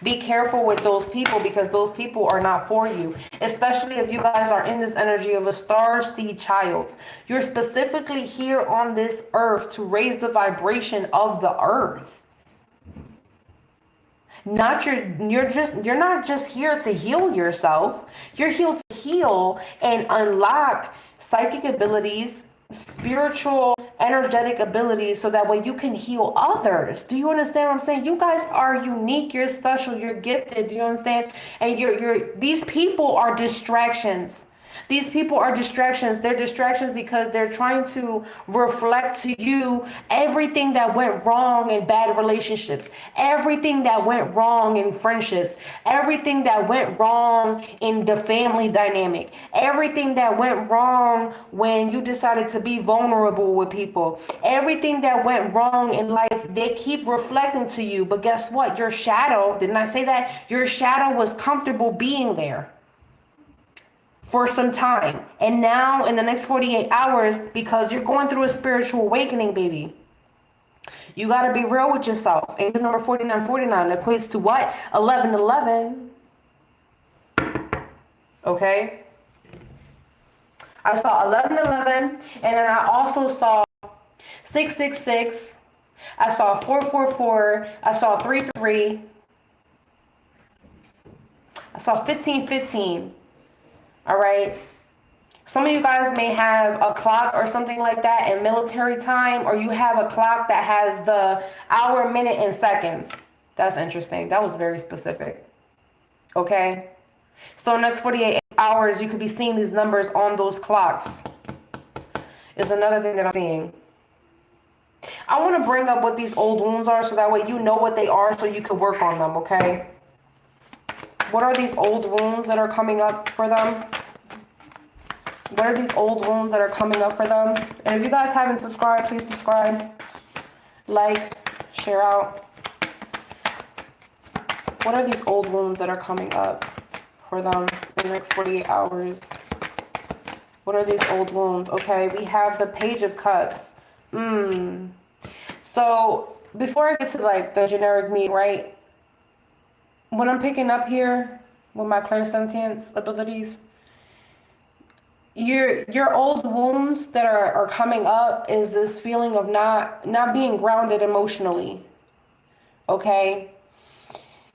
Be careful with those people because those people are not for you. Especially if you guys are in this energy of a star seed child. You're specifically here on this earth to raise the vibration of the earth. You're not just here to heal yourself. You're here to heal and unlock psychic abilities, spiritual, energetic abilities, so that way you can heal others. Do you understand what I'm saying? You guys are unique, you're special, you're gifted. Do you understand? And these people are distractions. These people are distractions. They're distractions because they're trying to reflect to you everything that went wrong in bad relationships, everything that went wrong in friendships, everything that went wrong in the family dynamic, everything that went wrong when you decided to be vulnerable with people, everything that went wrong in life. They keep reflecting to you. But guess what? Your shadow, didn't I say that? Your shadow was comfortable being there for some time. And now in the next 48 hours, because you're going through a spiritual awakening, baby, you got to be real with yourself. Angel number 4949 equates to what? 1111. Okay? I saw 1111, and then I also saw 666. I saw 444. I saw 33. I saw 1515. All right. Some of you guys may have a clock or something like that in military time, or you have a clock that has the hour, minute, and seconds. That's interesting. That was very specific. Okay. So next 48 hours, you could be seeing these numbers on those clocks. Is another thing that I'm seeing. I want to bring up what these old wounds are so that way you know what they are so you can work on them, okay? What are these old wounds that are coming up for them? What are these old wounds that are coming up for them? And if you guys haven't subscribed, please subscribe. Like, share out. What are these old wounds that are coming up for them in the next 48 hours? What are these old wounds? Okay, we have the Page of Cups. So before I get to like the generic meaning, right? What I'm picking up here with my clairsentience abilities, your old wounds that are coming up is this feeling of not being grounded emotionally. Okay?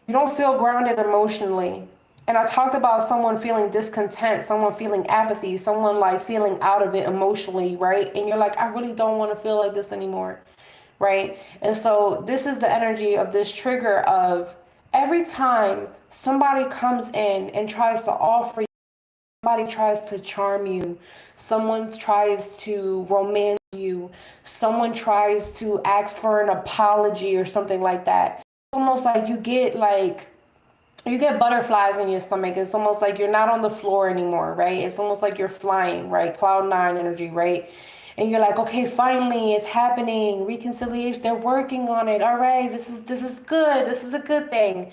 You don't feel grounded emotionally. And I talked about someone feeling discontent, someone feeling apathy, someone like feeling out of it emotionally, right? And you're like, I really don't want to feel like this anymore, right? And so this is the energy of this trigger of every time somebody comes in and tries to offer you, somebody tries to charm you, someone tries to romance you, someone tries to ask for an apology or something like that. It's almost like you get butterflies in your stomach. It's almost like you're not on the floor anymore, right? It's almost like you're flying, right? Cloud 9 energy, right? And you're like, okay, finally, it's happening. Reconciliation, they're working on it. All right, this is good. This is a good thing,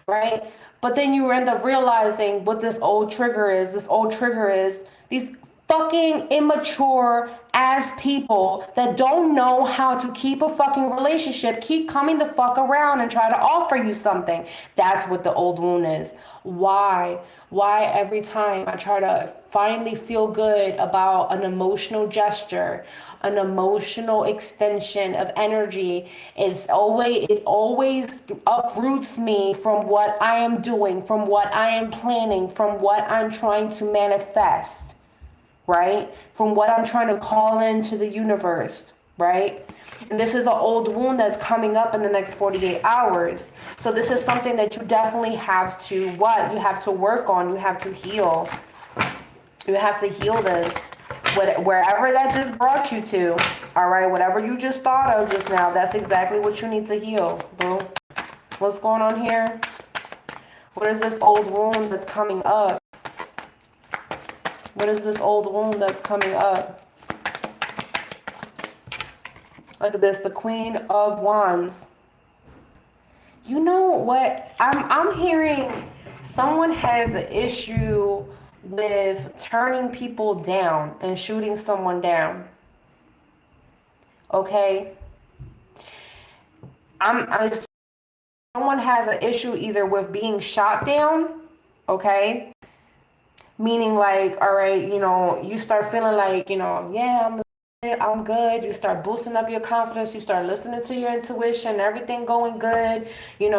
right? But then you end up realizing what this old trigger is. This old trigger is these fucking immature ass people that don't know how to keep a fucking relationship keep coming the fuck around and try to offer you something. That's what the old wound is. Why every time I try to finally feel good about an emotional gesture, an emotional extension of energy, it always uproots me from what I am doing, from what I am planning, from what I'm trying to manifest, right? From what I'm trying to call into the universe, right? And this is an old wound that's coming up in the next 48 hours. So this is something that you definitely have to, you have to work on, you have to heal. You have to heal this, wherever that just brought you to, all right? Whatever you just thought of just now, that's exactly what you need to heal, boo. What's going on here? What is this old wound that's coming up? What is this old wound that's coming up? Look at this, the Queen of Wands. You know what? I'm hearing someone has an issue with turning people down and shooting someone down. Okay? Someone has an issue either with being shot down, okay? Meaning like, all right, you start feeling like, yeah, I'm good. You start boosting up your confidence. You start listening to your intuition, everything going good. You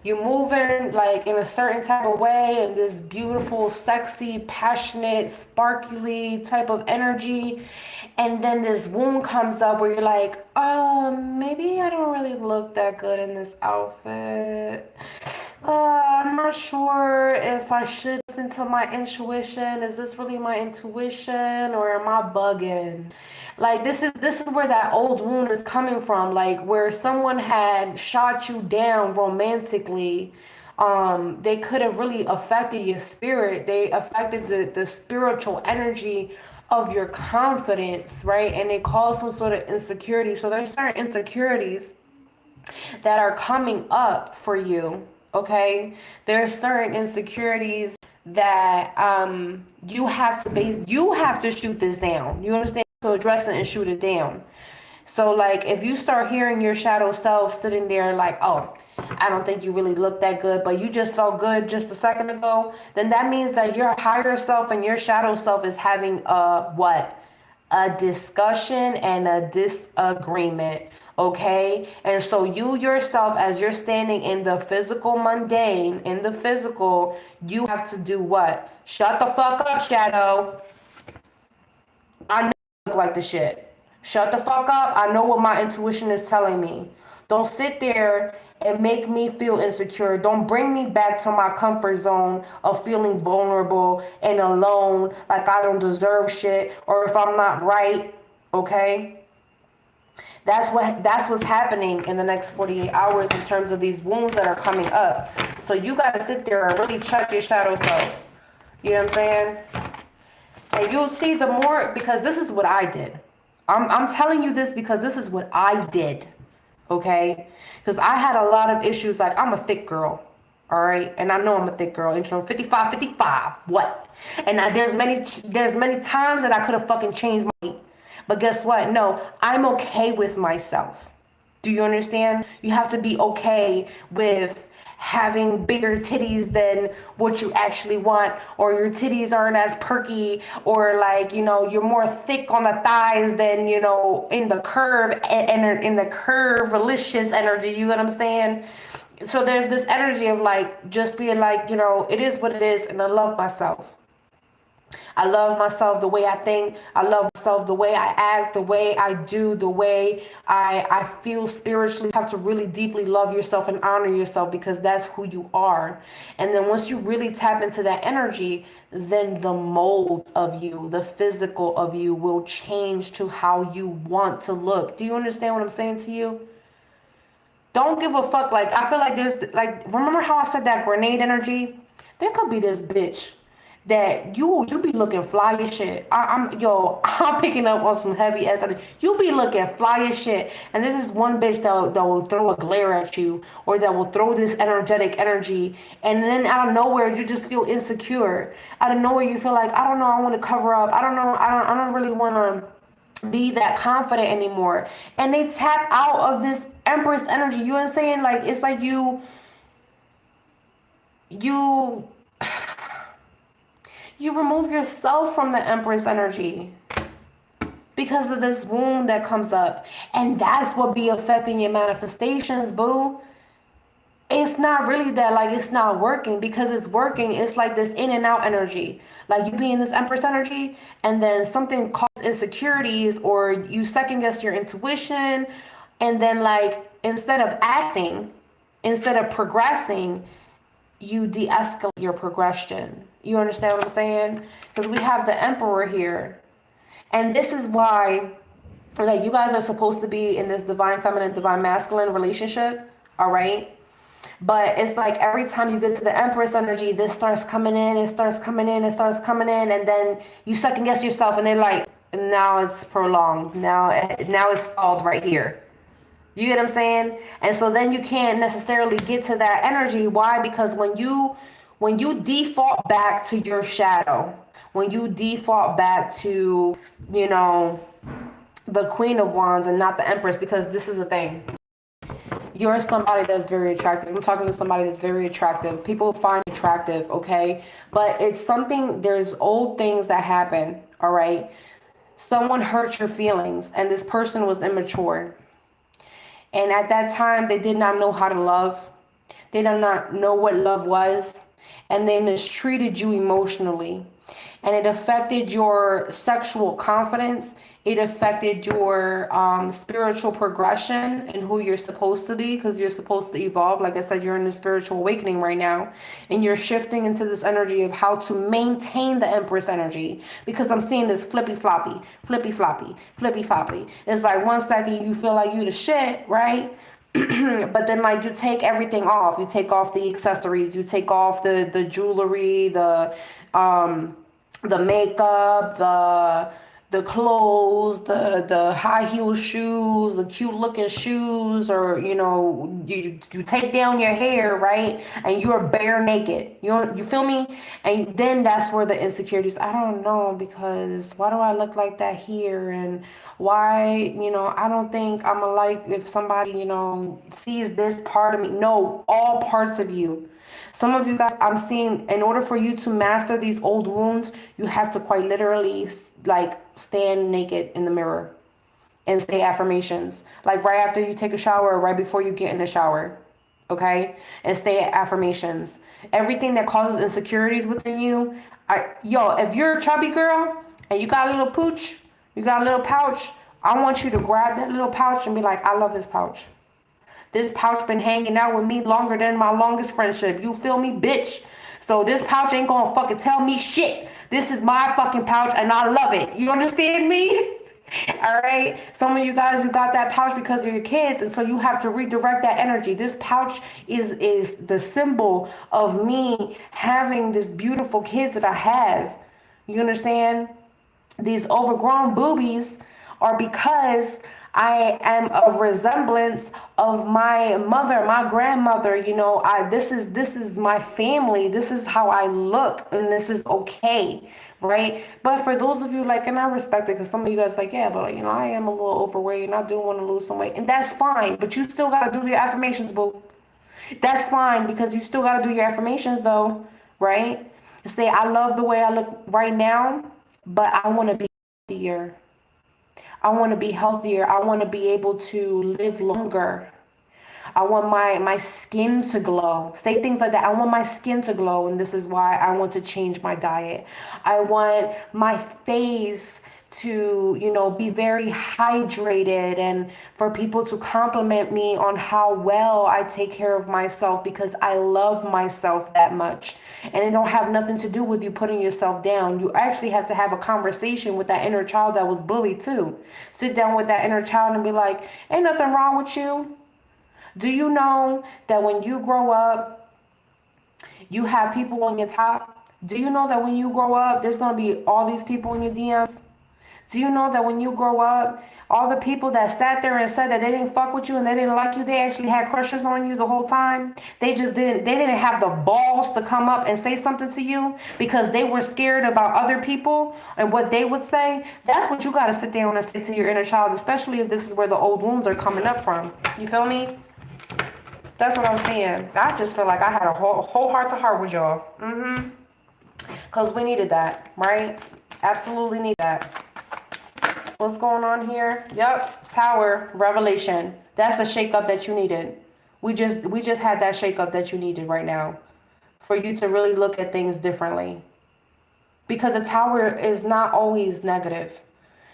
moving like in a certain type of way, in this beautiful, sexy, passionate, sparkly type of energy. And then this wound comes up where you're like, maybe I don't really look that good in this outfit. I'm not sure if I should listen to my intuition. Is this really my intuition or am I bugging? Like this is where that old wound is coming from, like where someone had shot you down romantically. They could have really affected your spirit. They affected the spiritual energy of your confidence, right? And they caused some sort of insecurity. So there's certain insecurities that are coming up for you. Okay, there are certain insecurities that you have to shoot this down. You understand? To address it and shoot it down. So like if you start hearing your shadow self sitting there like, oh, I don't think you really look that good, but you just felt good just a second ago, then that means that your higher self and your shadow self is having a a discussion and a disagreement. Okay? And so you yourself, as you're standing in the physical mundane, in the physical, you have to do what? Shut the fuck up, Shadow. I know you look like the shit. Shut the fuck up. I know what my intuition is telling me. Don't sit there and make me feel insecure. Don't bring me back to my comfort zone of feeling vulnerable and alone, like I don't deserve shit or if I'm not right. Okay? That's what's happening in the next 48 hours in terms of these wounds that are coming up. So you got to sit there and really check your shadow self. You know what I'm saying? And you'll see the more, because this is what I did. I'm telling you this because this is what I did. Okay? Because I had a lot of issues. Like, I'm a thick girl. All right? And I know I'm a thick girl. And 55. What? And there's many times that I could have fucking changed my weight. But guess what? No, I'm okay with myself. Do you understand? You have to be okay with having bigger titties than what you actually want, or your titties aren't as perky, or like, you know, you're more thick on the thighs than, you know, in the curve and in the curvilicious energy. You know what I'm saying? So there's this energy of like just being like, you know, it is what it is, and I love myself. I love myself the way I think. I love myself the way I act, the way I do, the way I feel spiritually. You have to really deeply love yourself and honor yourself because that's who you are. And then once you really tap into that energy, then the mold of you, the physical of you will change to how you want to look. Do you understand what I'm saying to you? Don't give a fuck. Like, I feel like there's, like, remember how I said that grenade energy? There could be this bitch that you be looking fly as shit. I'm picking up on some heavy ass energy. You be looking fly as shit, and this is one bitch that will throw a glare at you, or that will throw this energetic energy, and then out of nowhere you just feel insecure. Out of nowhere you feel like, I don't know, I want to cover up. I don't know, I don't really want to be that confident anymore. And they tap out of this Empress energy. You know what I'm saying? Like, it's like you remove yourself from the Empress energy because of this wound that comes up. And that's what be affecting your manifestations, boo. It's not really that, like, it's not working, because it's working. It's like this in and out energy. Like, you be in this Empress energy, and then something causes insecurities, or you second guess your intuition, and then, like, instead of acting, instead of progressing, you de-escalate your progression. You understand what I'm saying? Because we have the Emperor here. And this is why, like, you guys are supposed to be in this divine feminine, divine masculine relationship. All right? But it's like every time you get to the Empress energy, this starts coming in, it starts coming in, it starts coming in. And then you second guess yourself, and they're like, now it's prolonged. Now it's stalled right here. You get what I'm saying? And so then you can't necessarily get to that energy. Why? Because when you default back to your shadow, when you default back to, you know, the Queen of Wands and not the Empress, because this is the thing. You're somebody that's very attractive. I'm talking to somebody that's very attractive. People find attractive, okay? But it's something, there's old things that happen, all right? Someone hurt your feelings, and this person was immature. And at that time, they did not know how to love. They did not know what love was. And they mistreated you emotionally. And it affected your sexual confidence. It affected your spiritual progression and who you're supposed to be, because you're supposed to evolve. Like I said, you're in the spiritual awakening right now, and you're shifting into this energy of how to maintain the Empress energy, because I'm seeing this flippy floppy. It's like 1 second you feel like you the shit, right? But then, like, you take everything off. You take off the accessories. You take off the jewelry, the makeup, the clothes, the high heel shoes, the cute looking shoes, or, you know, you take down your hair, right? And you're bare naked. You feel me? And then that's where the insecurities, I don't know, because why do I look like that here? And why, you know, I don't think I'm alike if somebody, you know, sees this part of me. No, all parts of you. Some of you guys, I'm seeing, in order for you to master these old wounds, you have to quite literally like stand naked in the mirror and say affirmations. Like right after you take a shower or right before you get in the shower. Okay? And say affirmations. Everything that causes insecurities within you. If you're a chubby girl and you got a little pooch, you got a little pouch, I want you to grab that little pouch and be like, I love this pouch. This pouch been hanging out with me longer than my longest friendship. You feel me, bitch? So this pouch ain't gonna fucking tell me shit. This is my fucking pouch and I love it. You understand me? All right. Some of you guys, you got that pouch because of your kids, and so you have to redirect that energy. This pouch is the symbol of me having this beautiful kids that I have. You understand? These overgrown boobies are because I am a resemblance of my mother, my grandmother. You know, this is my family. This is how I look, and this is okay, right? But for those of you like, and I respect it, because some of you guys like, yeah, but you know, I am a little overweight, and I do want to lose some weight, and that's fine. But you still gotta do your affirmations, boo. That's fine, because you still gotta do your affirmations, though, right? To say, I love the way I look right now, but I want to be healthier. I want to be healthier. I want to be able to live longer. I want my skin to glow. Say things like that. I want my skin to glow, and this is why I want to change my diet. I want my face to, you know, be very hydrated, and for people to compliment me on how well I take care of myself, because I love myself that much. And it don't have nothing to do with you putting yourself down. You actually have to have a conversation with that inner child that was bullied too. Sit down with that inner child and be like, ain't nothing wrong with you. Do you know that when you grow up, you have people on your top? Do you know that when you grow up, there's going to be all these people in your DMs? Do you know that when you grow up, all the people that sat there and said that they didn't fuck with you and they didn't like you, they actually had crushes on you the whole time? They didn't have the balls to come up and say something to you because they were scared about other people and what they would say. That's what you got to sit down and say to your inner child, especially if this is where the old wounds are coming up from. You feel me? That's what I'm saying. I just feel like I had a whole heart to heart with y'all. Because we needed that, right? Absolutely need that. What's going on here? Yep, Tower, Revelation. That's a shakeup that you needed. We just had that shakeup that you needed right now. For you to really look at things differently. Because the Tower is not always negative.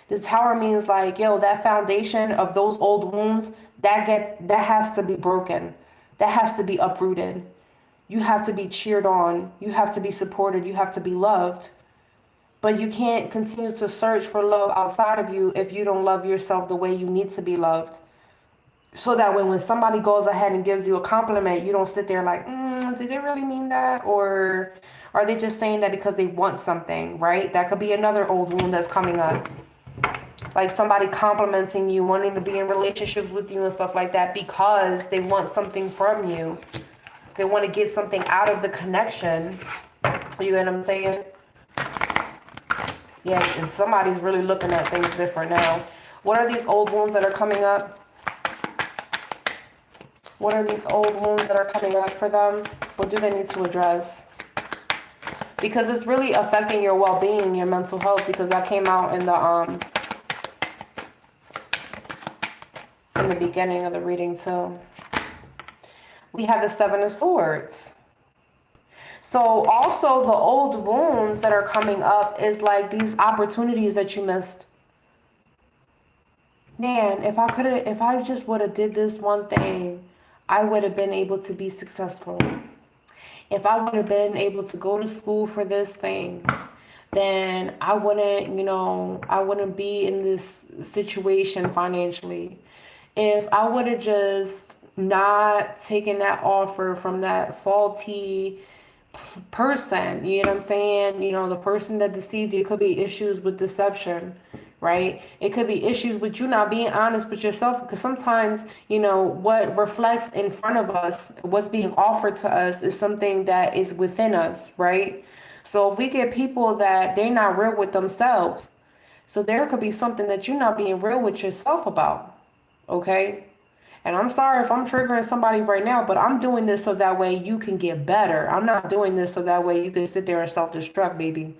The Tower means like, yo, that foundation of those old wounds, that has to be broken. That has to be uprooted. You have to be cheered on. You have to be supported. You have to be loved. But you can't continue to search for love outside of you if you don't love yourself the way you need to be loved. So that when somebody goes ahead and gives you a compliment, you don't sit there like, did they really mean that? Or are they just saying that because they want something, right? That could be another old wound that's coming up. Like somebody complimenting you, wanting to be in relationships with you and stuff like that because they want something from you. They want to get something out of the connection. You get what I'm saying? Yeah, and somebody's really looking at things different now. What are these old wounds that are coming up? What are these old wounds that are coming up for them? What do they need to address? Because it's really affecting your well-being, your mental health, because that came out in the beginning of the reading too. We have the Seven of Swords. So also the old wounds that are coming up is like these opportunities that you missed. Man, if I just would have did this one thing, I would have been able to be successful. If I would have been able to go to school for this thing, then I wouldn't be in this situation financially. If I would have just not taken that offer from that faulty person, you know what I'm saying? You know, the person that deceived you, could be issues with deception, right? It could be issues with you not being honest with yourself, because sometimes, you know, what reflects in front of us, what's being offered to us is something that is within us, right? So if we get people that they're not real with themselves, so there could be something that you're not being real with yourself about, okay? And I'm sorry if I'm triggering somebody right now, but I'm doing this so that way you can get better. I'm not doing this so that way you can sit there and self-destruct, baby.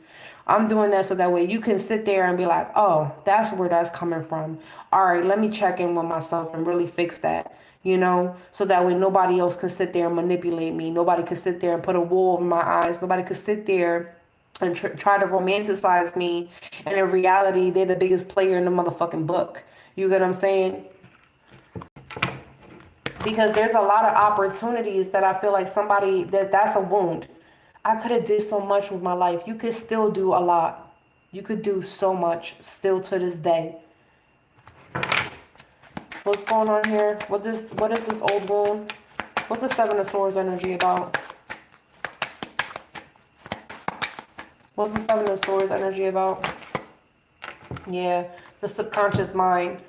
I'm doing that so that way you can sit there and be like, oh, that's where that's coming from. All right, let me check in with myself and really fix that, so that way nobody else can sit there and manipulate me. Nobody can sit there and put a wool over my eyes. Nobody can sit there and try to romanticize me. And in reality, they're the biggest player in the motherfucking book. You get what I'm saying? Because there's a lot of opportunities that I feel like that's a wound. I could have did so much with my life. You could still do a lot. You could do so much still to this day. What's going on here? What is this old wound? What's the Seven of Swords energy about? What's the Seven of Swords energy about? Yeah, the subconscious mind.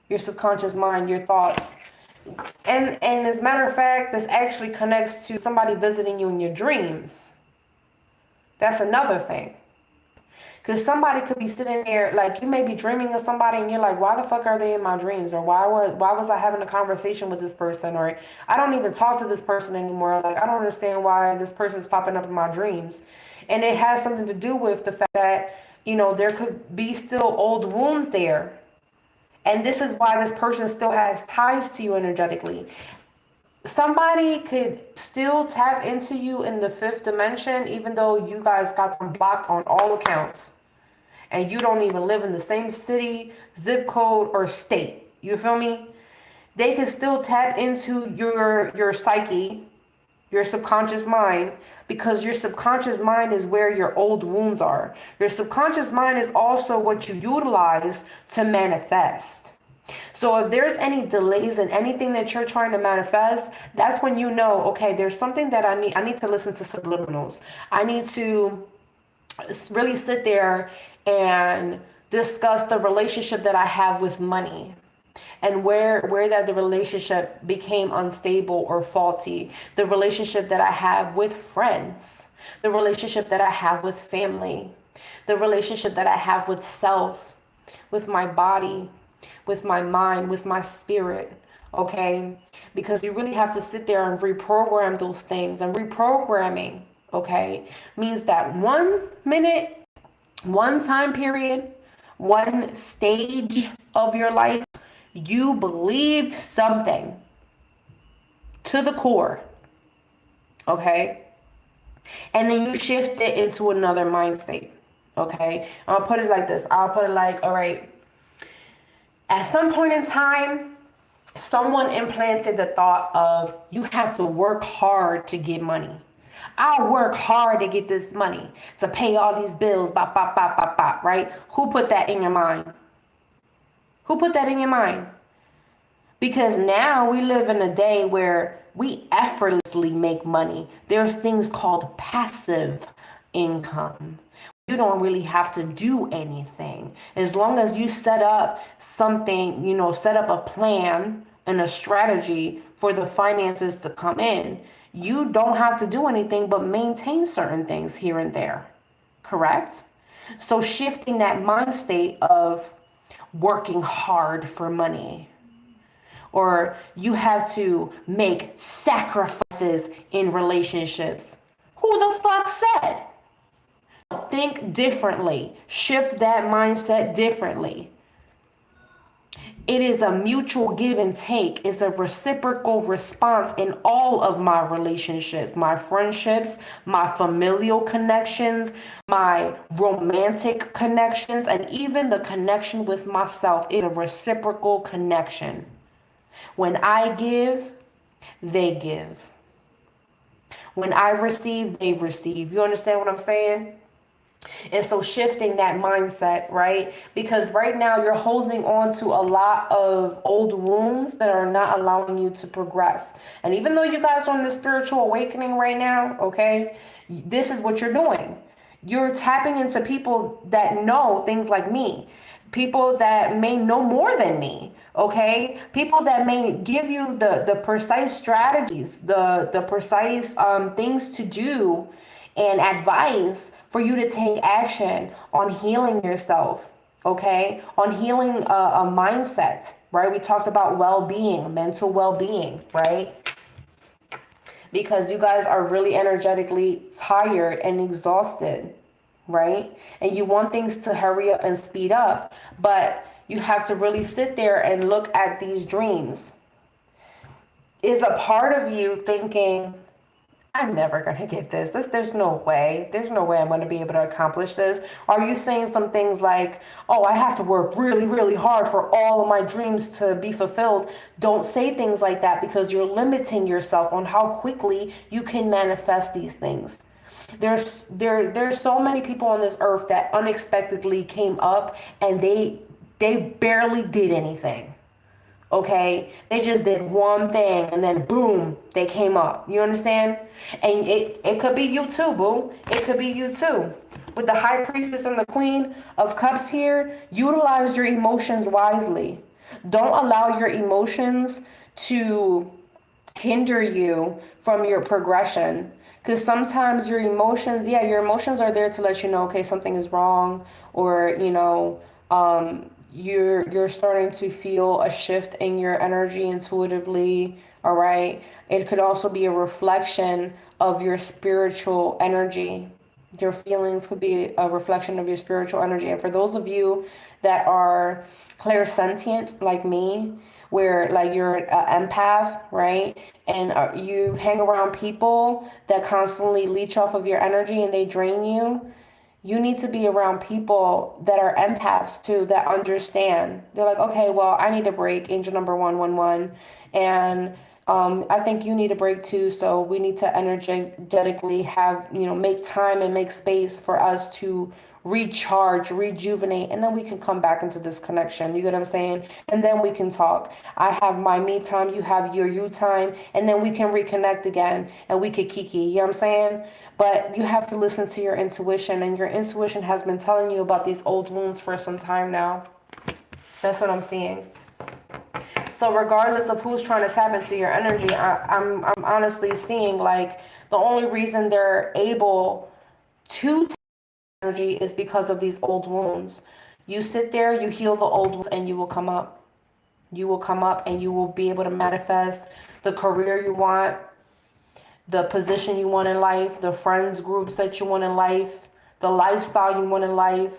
Your subconscious mind, your thoughts. And as a matter of fact, this actually connects to somebody visiting you in your dreams. That's another thing. Because somebody could be sitting there, like you may be dreaming of somebody and you're like, why the fuck are they in my dreams? Or why was I having a conversation with this person? Or I don't even talk to this person anymore. Like, I don't understand why this person's popping up in my dreams. And it has something to do with the fact that, there could be still old wounds there. And this is why this person still has ties to you energetically. Somebody could still tap into you in the fifth dimension, even though you guys got them blocked on all accounts. And you don't even live in the same city, zip code, or state. You feel me? They can still tap into your psyche, your subconscious mind, because your subconscious mind is where your old wounds are. Your subconscious mind is also what you utilize to manifest. So if there's any delays in anything that you're trying to manifest, that's when you know, okay, there's something that I need to listen to subliminals. I need to really sit there and discuss the relationship that I have with money. And where that the relationship became unstable or faulty, the relationship that I have with friends, the relationship that I have with family, the relationship that I have with self, with my body, with my mind, with my spirit, okay? Because you really have to sit there and reprogram those things. And reprogramming, okay, means that 1 minute, one time period, one stage of your life, you believed something to the core, okay? And then you shift it into another mind state, okay? I'll put it like this. I'll put it like, all right, at some point in time, someone implanted the thought of you have to work hard to get money. I'll work hard to get this money, to pay all these bills, bop, bop, bop, bop, bop, right? Who put that in your mind? Who put that in your mind? Because now we live in a day where we effortlessly make money. There's things called passive income. You don't really have to do anything. As long as you set up something, set up a plan and a strategy for the finances to come in, you don't have to do anything but maintain certain things here and there. Correct? So shifting that mind state of working hard for money, or you have to make sacrifices in relationships. Who the fuck said? Think differently. Shift that mindset differently. It is a mutual give and take. It's a reciprocal response in all of my relationships, my friendships, my familial connections, my romantic connections, and even the connection with myself is a reciprocal connection. When I give, they give. When I receive, they receive. You understand what I'm saying? And so shifting that mindset, right? Because right now you're holding on to a lot of old wounds that are not allowing you to progress. And even though you guys are on the spiritual awakening right now, okay, this is what you're doing. You're tapping into people that know things like me. People that may know more than me, okay? People that may give you the precise strategies, the precise things to do and advice for you to take action on healing yourself, okay? On healing a mindset, right? We talked about well-being, mental well-being, right? Because you guys are really energetically tired and exhausted, right? And you want things to hurry up and speed up, but you have to really sit there and look at these dreams. Is a part of you thinking, I'm never going to get this. There's no way. There's no way I'm going to be able to accomplish this. Are you saying some things like, oh, I have to work really, really hard for all of my dreams to be fulfilled? Don't say things like that, because you're limiting yourself on how quickly you can manifest these things. There's so many people on this earth that unexpectedly came up and they barely did anything. Okay, they just did one thing and then boom, they came up. You understand? And it could be you too, boo. It could be you too. With the High Priestess and the Queen of Cups here, utilize your emotions wisely. Don't allow your emotions to hinder you from your progression. Because sometimes your emotions, your emotions are there to let you know, okay, something is wrong, or you're starting to feel a shift in your energy intuitively. All right, it could also be a reflection of your spiritual energy. Your feelings could be a reflection of your spiritual energy. And for those of you that are clairsentient like me, where like you're an empath, right? And you hang around people that constantly leech off of your energy and they drain you. You need to be around people that are empaths too, that understand. They're like, okay, well, I need a break, angel number 111. And I think you need a break too. So we need to energetically make time and make space for us to recharge, rejuvenate, and then we can come back into this connection. You get what I'm saying? And then we can talk. I have my me time, you have your you time, and then we can reconnect again and we could kiki. You know what I'm saying? But you have to listen to your intuition, and your intuition has been telling you about these old wounds for some time now. That's what I'm seeing. So regardless of who's trying to tap into your energy, I'm honestly seeing like the only reason they're able to tap energy is because of these old wounds. You sit there, you heal the old wounds, and you will come up. You will come up and you will be able to manifest the career you want, the position you want in life, the friends groups that you want in life, the lifestyle you want in life,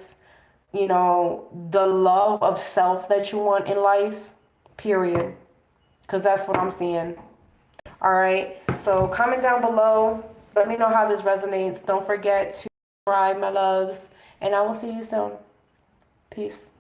the love of self that you want in life, period. Because that's what I'm seeing. All right. So comment down below. Let me know how this resonates. Don't forget to subscribe, my loves. And I will see you soon. Peace.